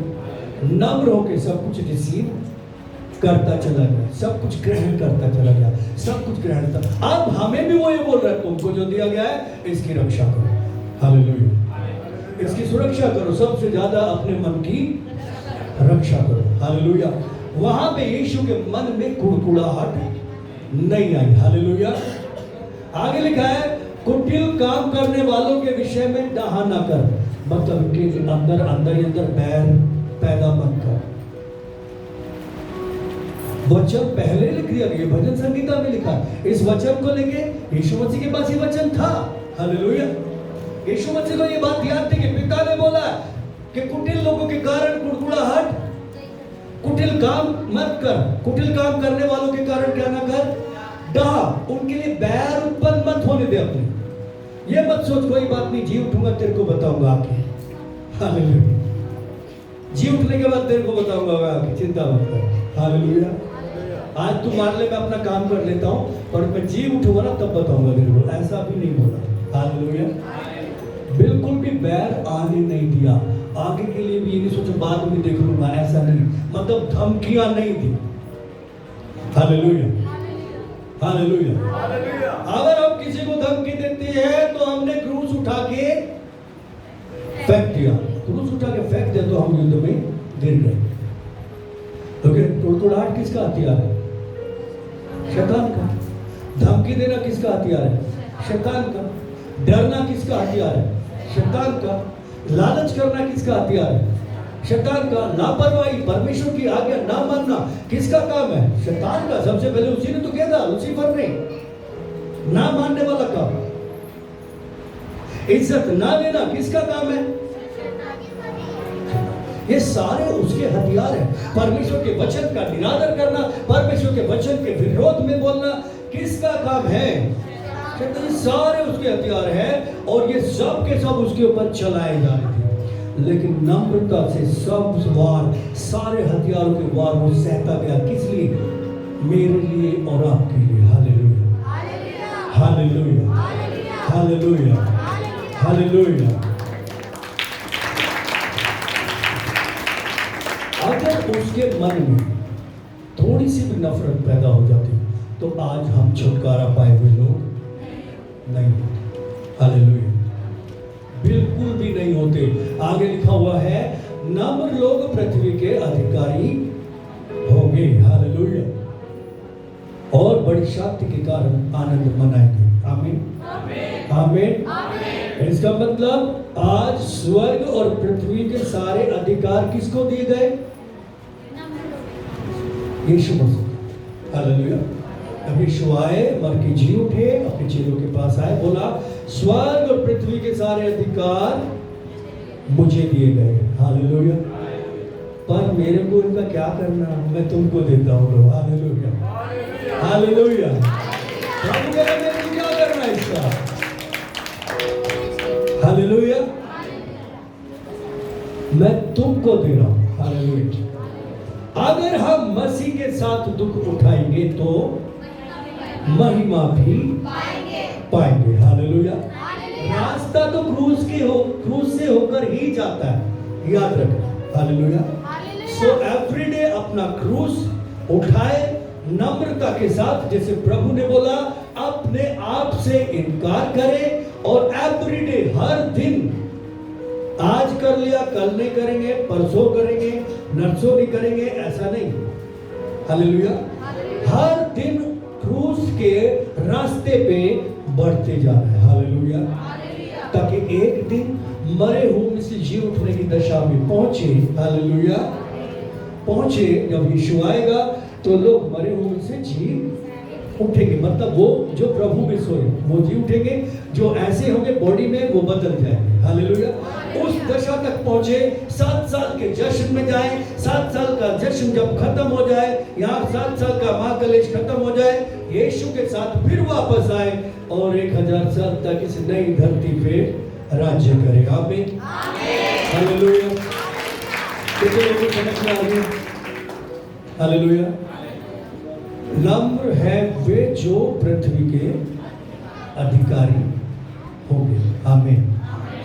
नम्र होके सब कुछ रिसीव करता चला गया, सब कुछ ग्रहण करता चला गया, सब कुछ ग्रहण करता। अब हमें भी वो ये बोल रहा है, तुमको जो दिया गया है इसकी रक्षा करो। हालेलुया। इसकी सुरक्षा करो, सबसे ज्यादा अपने मन की रक्षा करो। हालेलुया। वहां पे यीशु के मन में कुड़कुड़ाहट नहीं आई। हालेलुया। आगे लिखा है, कुटिल काम करने वालों के विषय में डाहा ना कर, मतलब उनके अंदर अंदर बैर पैदा मत कर। वचन पहले लिख दिया गया, भजन संगीता में लिखा। इस वचन को लेके यीशु मसीह के पास ये वचन था। हालेलुया। यीशु मसीह को ये बात याद थी कि पिता ने बोला कि कुटिल लोगों के कारण कुड़कुड़ाहट, कुटिल काम मत कर, कुटिल काम करने वालों के कारण क्या ना कर, डहा, उनके लिए बैर उत्पन्न मत होने दे अपने। ये मत सोच कोई बात नहीं, जी उठूंगा तेरे को बताऊंगा आके। हालेलुया। जी उठने के बाद तेरे को बताऊंगा आके, चिंता मत कर। हालेलुया। आज तू मान ले मैं अपना काम कर लेता हूँ, पर मैं जी उठूंगा ना तब बताऊंगा तेरे को, ऐसा भी नहीं बोला। हालेलुया। बिल्कुल भी बैर आने नहीं दिया। आगे के लिए भी ये नहीं सोचा बाद में देख लूंगा, ऐसा नहीं, मतलब धमकियां नहीं दी। हालेलुया। हालेलुया। अगर हम किसी को धमकी देते हैं तो हमने क्रूस उठा के फेंक दिया, क्रूस उठा के फेंक दिया तो हम युद्ध में गिर गए। ओके, तोड़तोड़ाहट किसका हथियार है? शैतान का। धमकी देना किसका हथियार है? शैतान का। डरना किसका हथियार है? शैतान का। लालच करना किसका हथियार है? शैतान का। लापरवाही, परमेश्वर की आज्ञा ना मानना किसका काम है? शैतान का। सबसे पहले उसी ने तो किया था, लूसीफर ने। ना मानने वाला काम। इज्जत ना देना किसका काम है? ये सारे उसके हथियार हैं। परमेश्वर के वचन का निरादर करना, परमेश्वर के वचन के विरोध में बोलना किसका काम है? ये सारे उसके हथियार हैं और ये सब के सब उसके ऊपर चलाए जा रहे थे। लेकिन नम्रता से सब वार, सारे हथियारों के वार वो सहता गया। किस लिए? मेरे लिए और आपके लिए। हालेलुया। हालेलुया। हालेलुया। हालेलुया। अगर उसके मन में थोड़ी सी भी नफरत पैदा हो जाती तो आज हम छुटकारा पाए हुए लोग नहीं होते। हालेलुया। बिल्कुल भी नहीं होते। आगे लिखा हुआ है, नम्र लोग पृथ्वी के अधिकारी होंगे। हालेलुया। और बड़ी शक्ति के कारण आनंद मनाएंगे। आमीन। आमीन। इसका मतलब आज स्वर्ग और पृथ्वी के सारे अधिकार किसको दिए गए? यीशु मसीह। हालेलुया। अब यीशु आए, मर के जी उठे, अपने चेलों के पास आए, बोला स्वर्ग और पृथ्वी के सारे अधिकार मुझे दिए गए। हालेलुया। पर मेरे को इनका क्या करना, मैं तुमको देता हूँ। हालेलुया। हालेलुया। प्रभु कह रहे मेरे को क्या करना है इसका? हालेलुया। मैं तुमको दे रहा हूं। हालेलुया। अगर हम मसीह के साथ दुख उठाएंगे तो महिमा भी पाएंगे। हालेलुया। रास्ता तो क्रूस से होकर ही जाता है, याद रखना। हालेलुया। सो एवरीडे अपना क्रूस उठाए नम्रता के साथ, जैसे प्रभु ने बोला, अपने आप से इनकार करें और एवरीडे, हर दिन, आज कर लिया कल नहीं करेंगे, परसों करेंगे, नरसों नहीं करेंगे, ऐसा नहीं। हालेलुया। हर दिन क्रूस के रास्ते पे बढ़ते जाना है। हालेलुया। ताकि एक दिन मरे हुए से जी उठने की दशा में पहुंचे। हालेलुया। पहुंचे। जब यीशु आएगा तो लोग मरे हुए से जी उठेंगे, मतलब वो जो प्रभु में सोए वो जी उठेंगे, जो ऐसे होंगे बॉडी में वो बदल जाएंगे। हालेलुया। उस दशा तक पहुंचे, 7 साल के जश्न में जाए। 7 साल का जश्न जब खत्म हो जाए, यहाँ 7 साल का महाकलेश खत्म हो जाए, यीशु के साथ फिर वापस आए और 1000 साल तक इस नई धरती पे राज्य करेगा। आमीन। हालेलुया। कितने लोगों को समझ में आ गया? हालेलुया। नम्र है वे जो पृथ्वी के अधिकारी होंगे। आमीन।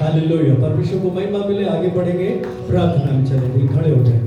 हालेलुया। परमेश्वर को महिमा मिले। आगे बढ़ेंगे, प्रार्थना में चलेंगे। खड़े हो जाए।